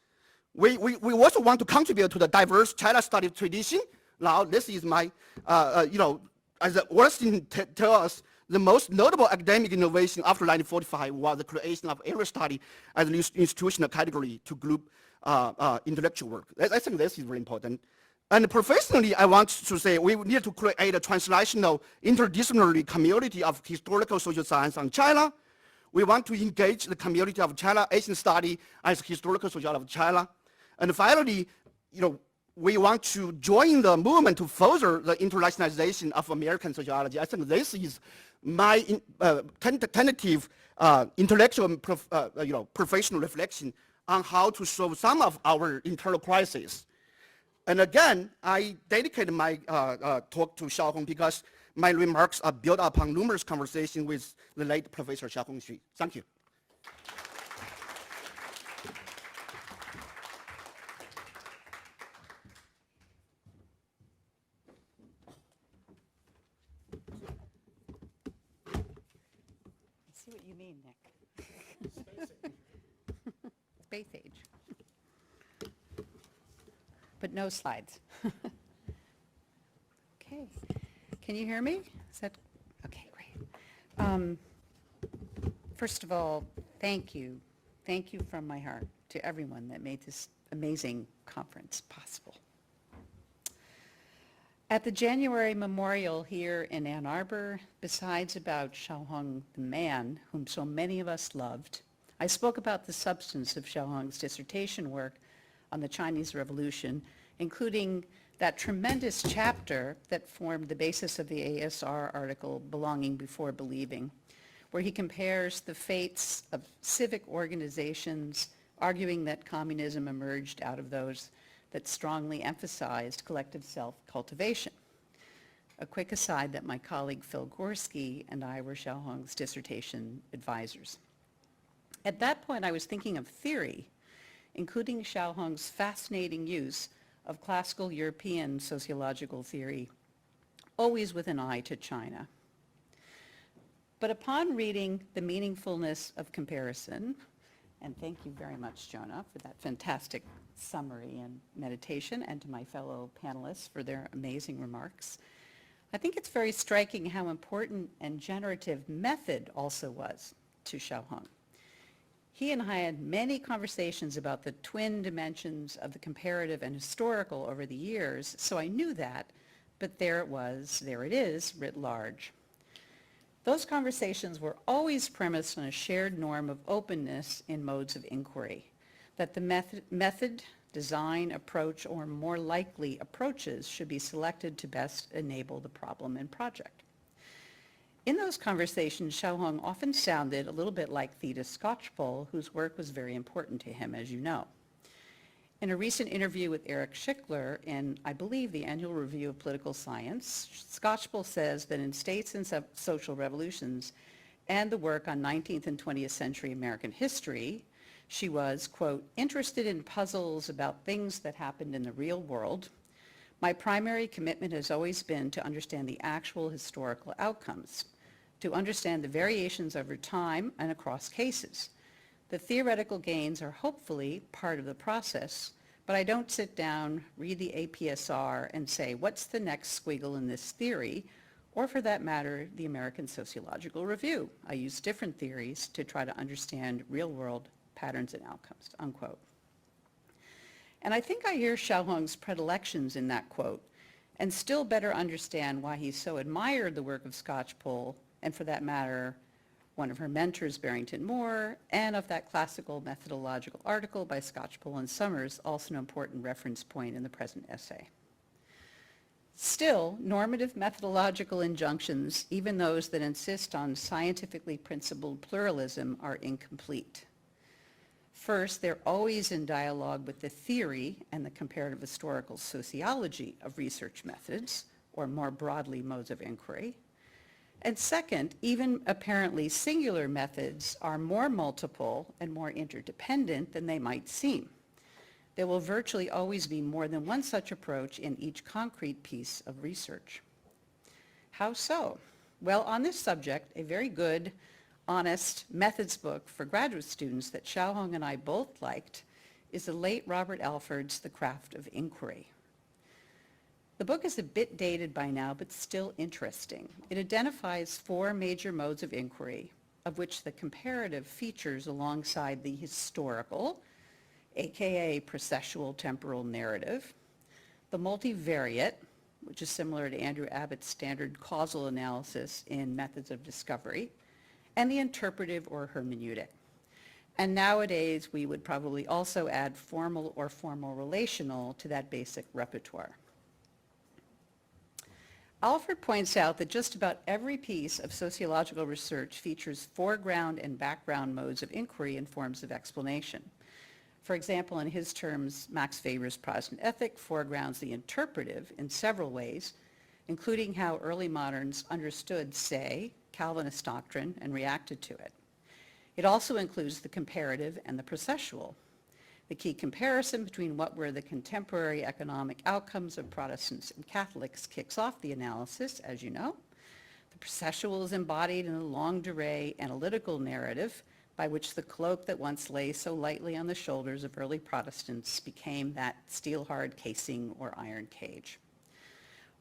Speaker 3: We also want to contribute to the diverse China study tradition. Now this is my, as Austin tell us, the most notable academic innovation after 1945 was the creation of area study as an institutional category to group intellectual work. I think this is very important. And professionally, I want to say we need to create a transnational interdisciplinary community of historical social science on China. We want to engage the community of China Asian study as historical sociology of China. And finally, we want to join the movement to further the internationalization of American sociology. I think this is my tentative intellectual and professional reflection on how to solve some of our internal crises. And again, I dedicated my talk to Xiaohong because my remarks are built upon numerous conversations with the late Professor Xiaohong Xu. Thank you.
Speaker 4: I see what you mean, Nick. Space age. But no slides. Okay. Can you hear me? Is that okay? Great. First of all, thank you. Thank you from my heart to everyone that made this amazing conference possible. At the January memorial here in Ann Arbor, besides about Xiaohong the man, whom so many of us loved, I spoke about the substance of Xiaohong's dissertation work on the Chinese Revolution, including that tremendous chapter that formed the basis of the ASR article, Belonging Before Believing, where he compares the fates of civic organizations, arguing that communism emerged out of those that strongly emphasized collective self-cultivation. A quick aside that my colleague Phil Gorski and I were Xiaohong's dissertation advisors. At that point, I was thinking of theory, including Xiaohong's fascinating use of classical European sociological theory, always with an eye to China. But upon reading The Meaningfulness of Comparison And thank you very much, Jonah, for that fantastic summary and meditation, and to my fellow panelists for their amazing remarks. I think it's very striking how important and generative method also was to Xiaohong. He and I had many conversations about the twin dimensions of the comparative and historical over the years, so I knew that, but there it is, writ large. Those conversations were always premised on a shared norm of openness in modes of inquiry, that the method, design, approach, or more likely approaches should be selected to best enable the problem and project. In those conversations, Xiaohong often sounded a little bit like Theda Skocpol, whose work was very important to him, as you know. In a recent interview with Eric Schickler in, I believe, the Annual Review of Political Science, Skocpol says that in States and Social Revolutions and the work on 19th and 20th century American history, she was, quote, interested in puzzles about things that happened in the real world. My primary commitment has always been to understand the actual historical outcomes, to understand the variations over time and across cases. The theoretical gains are hopefully part of the process, but I don't sit down, read the APSR, and say, what's the next squiggle in this theory, or for that matter, the American Sociological Review. I use different theories to try to understand real-world patterns and outcomes, unquote. And I think I hear Xiaohong's predilections in that quote, and still better understand why he so admired the work of Skocpol, and for that matter, one of her mentors, Barrington Moore, and of that classical methodological article by Skocpol and Summers, also an important reference point in the present essay. Still, normative methodological injunctions, even those that insist on scientifically principled pluralism, are incomplete. First, they're always in dialogue with the theory and the comparative historical sociology of research methods, or more broadly, modes of inquiry. And second, even apparently singular methods are more multiple and more interdependent than they might seem. There will virtually always be more than one such approach in each concrete piece of research. How so? Well, on this subject, a very good, honest methods book for graduate students that Xiaohong and I both liked is the late Robert Alford's The Craft of Inquiry. The book is a bit dated by now, but still interesting. It identifies 4 major modes of inquiry, of which the comparative features alongside the historical, aka processual temporal narrative, the multivariate, which is similar to Andrew Abbott's standard causal analysis in Methods of Discovery, and the interpretive or hermeneutic. And nowadays, we would probably also add formal or formal relational to that basic repertoire. Alford points out that just about every piece of sociological research features foreground and background modes of inquiry and forms of explanation. For example, in his terms, Max Weber's Protestant ethic foregrounds the interpretive in several ways, including how early moderns understood, say, Calvinist doctrine and reacted to it. It also includes the comparative and the processual. The key comparison between what were the contemporary economic outcomes of Protestants and Catholics kicks off the analysis, as you know. The processual is embodied in the longue durée analytical narrative by which the cloak that once lay so lightly on the shoulders of early Protestants became that steel-hard casing or iron cage.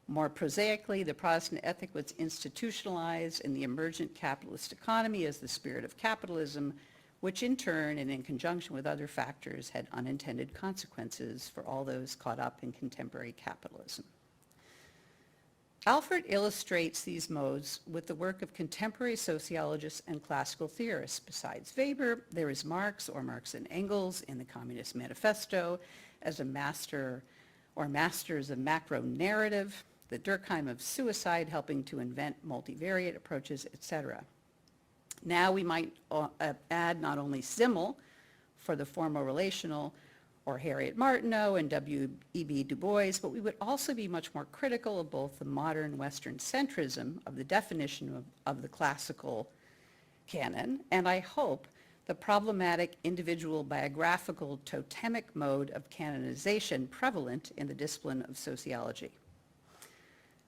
Speaker 4: More prosaically, the Protestant ethic was institutionalized in the emergent capitalist economy as the spirit of capitalism, which in turn and in conjunction with other factors had unintended consequences for all those caught up in contemporary capitalism. Alford illustrates these modes with the work of contemporary sociologists and classical theorists. Besides Weber, there is Marx or Marx and Engels in the Communist Manifesto as a master or masters of macro narrative, the Durkheim of suicide helping to invent multivariate approaches, etc. Now we might add not only Simmel for the formal relational or Harriet Martineau and W.E.B. Du Bois, but we would also be much more critical of both the modern Western centrism of the definition of the classical canon, and I hope the problematic individual biographical totemic mode of canonization prevalent in the discipline of sociology.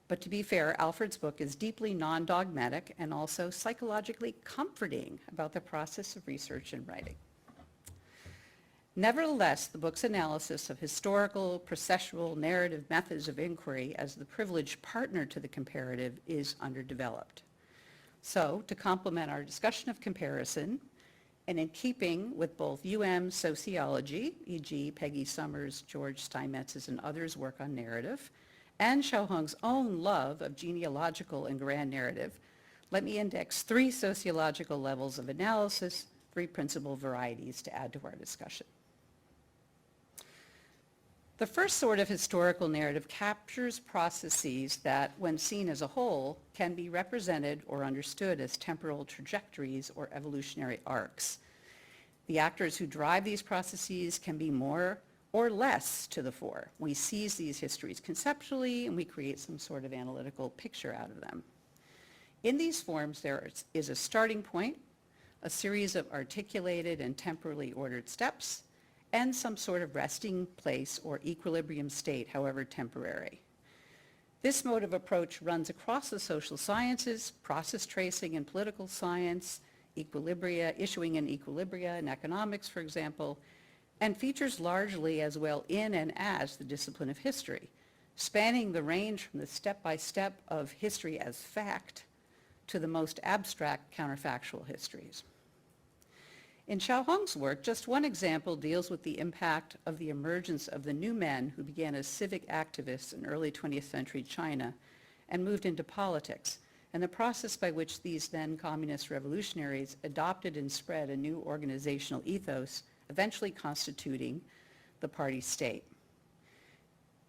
Speaker 4: But to be fair, Alford's book is deeply non-dogmatic and also psychologically comforting about the process of research and writing. Nevertheless, the book's analysis of historical, processual, narrative methods of inquiry as the privileged partner to the comparative is underdeveloped. So, to complement our discussion of comparison, and in keeping with both sociology, e.g. Peggy Summers, George Steinmetz's and others' work on narrative, and Xiaohong's own love of genealogical and grand narrative, let me index 3 sociological levels of analysis, 3 principal varieties to add to our discussion. The first sort of historical narrative captures processes that, when seen as a whole, can be represented or understood as temporal trajectories or evolutionary arcs. The actors who drive these processes can be more or less to the fore. We seize these histories conceptually, and we create some sort of analytical picture out of them. In these forms, there is a starting point, a series of articulated and temporally ordered steps, and some sort of resting place or equilibrium state, however temporary. This mode of approach runs across the social sciences, process tracing and political science, equilibria, issuing and equilibria in economics, for example, and features largely as well in and as the discipline of history, spanning the range from the step-by-step of history as fact to the most abstract counterfactual histories. In Xiaohong's work, just one example deals with the impact of the emergence of the new men who began as civic activists in early 20th century China and moved into politics, and the process by which these then communist revolutionaries adopted and spread a new organizational ethos, eventually constituting the party state.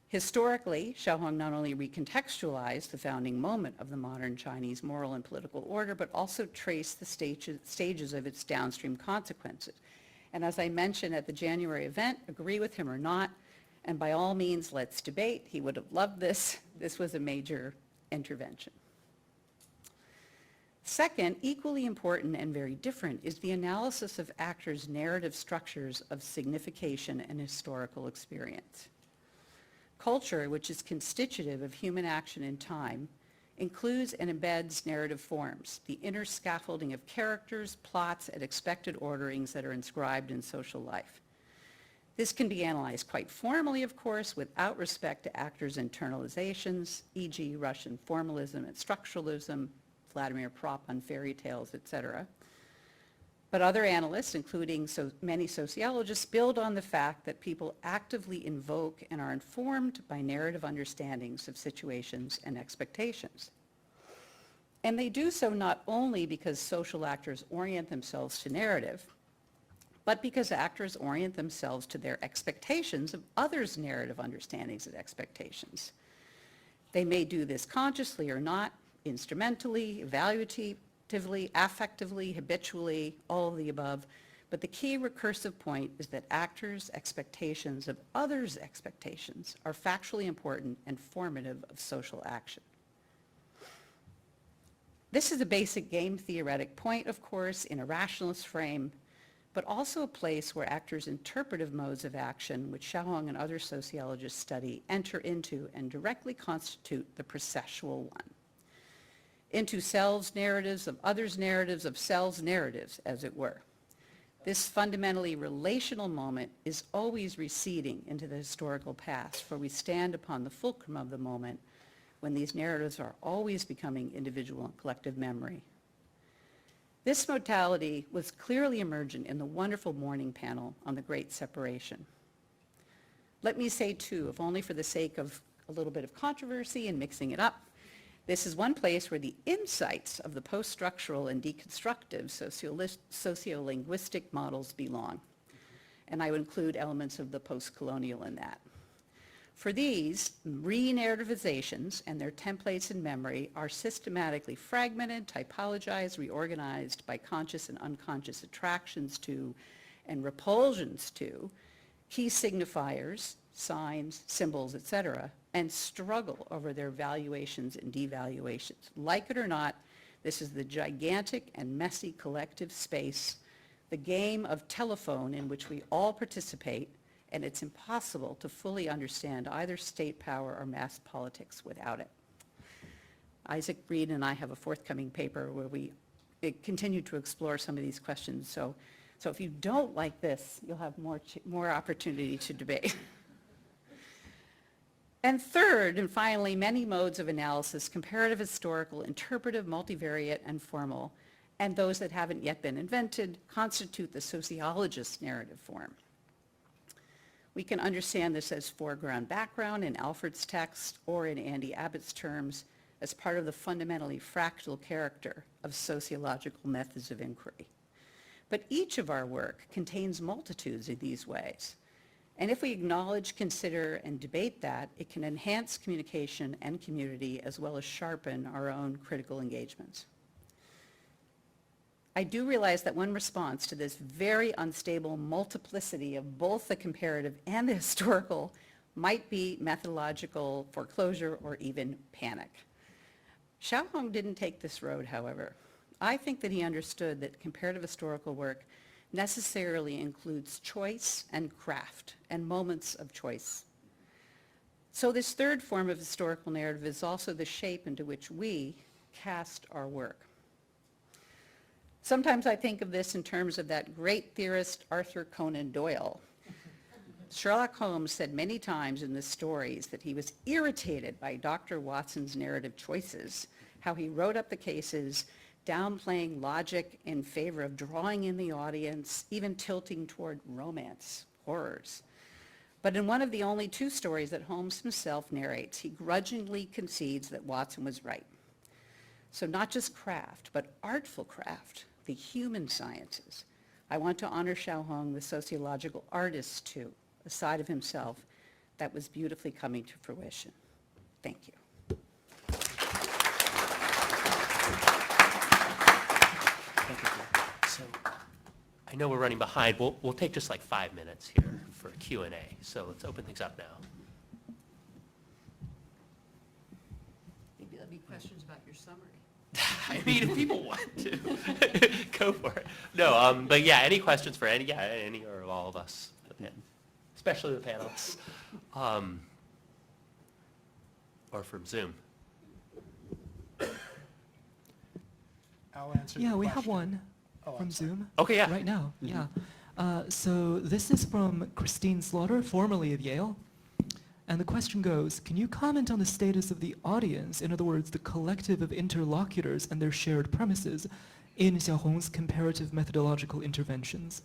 Speaker 4: Historically, Xiaohong not only recontextualized the founding moment of the modern Chinese moral and political order, but also traced the stages of its downstream consequences. And as I mentioned at the January event, agree with him or not, and by all means, let's debate. He would have loved this. This was a major intervention. Second, equally important and very different, is the analysis of actors' narrative structures of signification and historical experience. Culture, which is constitutive of human action in time, includes and embeds narrative forms, the inner scaffolding of characters, plots, and expected orderings that are inscribed in social life. This can be analyzed quite formally, of course, without respect to actors' internalizations, e.g. Russian formalism and structuralism, Vladimir Propp on fairy tales, etc. But other analysts, including many sociologists, build on the fact that people actively invoke and are informed by narrative understandings of situations and expectations. And they do so not only because social actors orient themselves to narrative, but because actors orient themselves to their expectations of others' narrative understandings and expectations. They may do this consciously or not, instrumentally, evaluatively, affectively, habitually, all of the above, but the key recursive point is that actors' expectations of others' expectations are factually important and formative of social action. This is a basic game theoretic point, of course, in a rationalist frame, but also a place where actors' interpretive modes of action, which Xiaohong and other sociologists study, enter into and directly constitute the processual one. Into selves narratives, of others narratives, of selves narratives, as it were. This fundamentally relational moment is always receding into the historical past, for we stand upon the fulcrum of the moment when these narratives are always becoming individual and collective memory. This modality was clearly emergent in the wonderful morning panel on the Great Separation. Let me say, too, if only for the sake of a little bit of controversy and mixing it up, this is one place where the insights of the post-structural and deconstructive sociolinguistic models belong. And I would include elements of the post-colonial in that. For these, re-narrativizations and their templates in memory are systematically fragmented, typologized, reorganized by conscious and unconscious attractions to and repulsions to key signifiers, signs, symbols, etc., and struggle over their valuations and devaluations. Like it or not, this is the gigantic and messy collective space, the game of telephone in which we all participate, and it's impossible to fully understand either state power or mass politics without it. Isaac Reed and I have a forthcoming paper where we continue to explore some of these questions, so So if you don't like this, you'll have more opportunity to debate. And third, and finally, many modes of analysis, comparative, historical, interpretive, multivariate, and formal, and those that haven't yet been invented, constitute the sociologist's narrative form. We can understand this as foreground background in Alfred's text, or in Andy Abbott's terms, as part of the fundamentally fractal character of sociological methods of inquiry. But each of our work contains multitudes of these ways. And if we acknowledge, consider, and debate that, it can enhance communication and community as well as sharpen our own critical engagements. I do realize that one response to this very unstable multiplicity of both the comparative and the historical might be methodological foreclosure or even panic. Xiaohong didn't take this road, however. I think that he understood that comparative historical work necessarily includes choice and craft and moments of choice. So this third form of historical narrative is also the shape into which we cast our work. Sometimes I think of this in terms of that great theorist Arthur Conan Doyle. Sherlock Holmes said many times in the stories that he was irritated by Dr. Watson's narrative choices, how he wrote up the cases, downplaying logic in favor of drawing in the audience, even tilting toward romance, horrors. But in one of the only two stories that Holmes himself narrates, he grudgingly concedes that Watson was right. So not just craft, but artful craft, the human sciences. I want to honor Xiaohong, the sociological artist, too, a side of himself that was beautifully coming to fruition. Thank you.
Speaker 1: So I know we're running behind. We'll take just like 5 minutes here for Q&A. So let's open things up now.
Speaker 4: Maybe there'll be questions about your summary.
Speaker 1: I mean, if people want to, go for it. No, but yeah, any questions for any or all of us, especially the panelists, or from Zoom.
Speaker 2: I'll answer
Speaker 5: Yeah,
Speaker 2: the
Speaker 5: we have
Speaker 2: question.
Speaker 5: one
Speaker 2: Oh, I'm
Speaker 5: from
Speaker 2: sorry.
Speaker 5: Zoom.
Speaker 1: Okay, yeah.
Speaker 5: Right now, yeah. So this is from Christine Slaughter, formerly of Yale. And the question goes, can you comment on the status of the audience, in other words, the collective of interlocutors and their shared premises, in Xiaohong's comparative methodological interventions?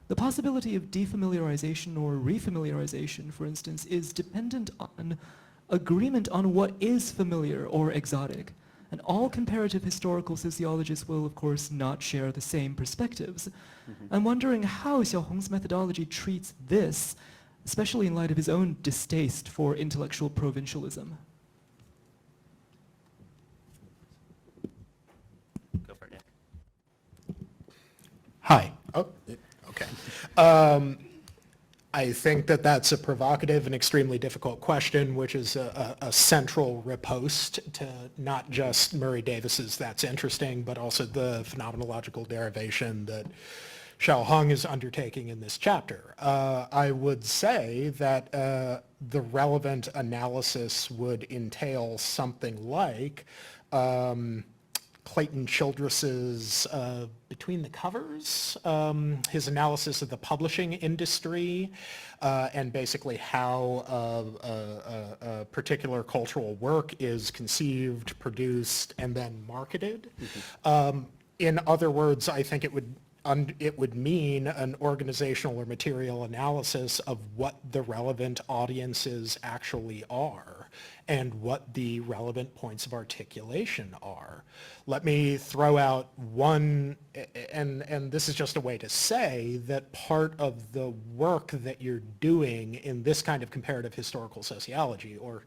Speaker 5: The possibility of defamiliarization or refamiliarization, for instance, is dependent on agreement on what is familiar or exotic. And all comparative historical sociologists will, of course, not share the same perspectives. I'm wondering how Xiaohong's methodology treats this, especially in light of his own distaste for intellectual provincialism.
Speaker 1: Go for it, Nick.
Speaker 2: Hi. Oh, okay. I think that that's a provocative and extremely difficult question, which is a central riposte to not just Murray Davis's "that's interesting," but also the phenomenological derivation that Xiaohong is undertaking in this chapter. I would say that the relevant analysis would entail something like Clayton Childress's Between the Covers, his analysis of the publishing industry, and basically how a particular cultural work is conceived, produced, and then marketed. In other words, I think it would mean an organizational or material analysis of what the relevant audiences actually are and what the relevant points of articulation are. Let me throw out one, and this is just a way to say that part of the work that you're doing in this kind of comparative historical sociology, or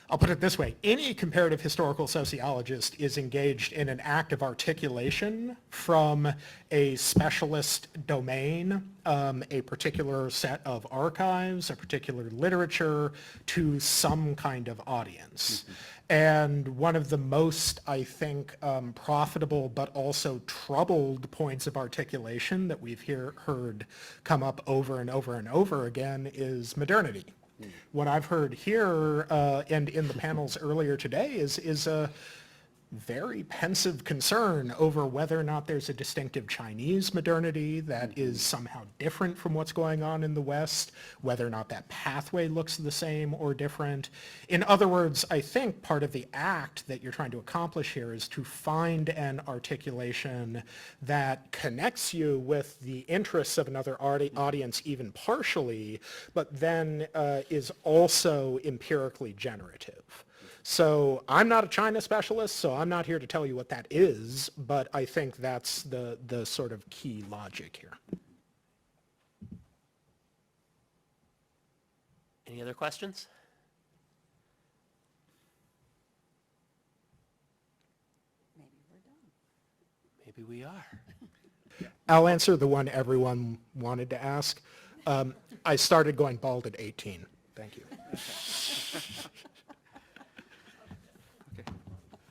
Speaker 2: I'll put it this way, any comparative historical sociologist is engaged in an act of articulation from a specialist domain, a particular set of archives, a particular literature, to some kind of audience. And one of the most, I think, profitable but also troubled points of articulation that we've heard come up over and over and over again is modernity. What I've heard here and in the panels earlier today is very pensive concern over whether or not there's a distinctive Chinese modernity that is somehow different from what's going on in the West, whether or not that pathway looks the same or different. In other words, I think part of the act that you're trying to accomplish here is to find an articulation that connects you with the interests of another audience even partially, but then is also empirically generative. So I'm not a China specialist, so I'm not here to tell you what that is, but I think that's the sort of key logic here.
Speaker 1: Any other questions?
Speaker 4: Maybe we're done.
Speaker 1: Maybe we are.
Speaker 2: I'll answer the one everyone wanted to ask. I started going bald at 18. Thank you.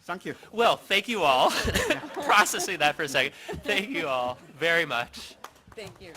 Speaker 3: Thank you.
Speaker 1: Well, thank you all. Processing that for a second. Thank you all very much.
Speaker 4: Thank you.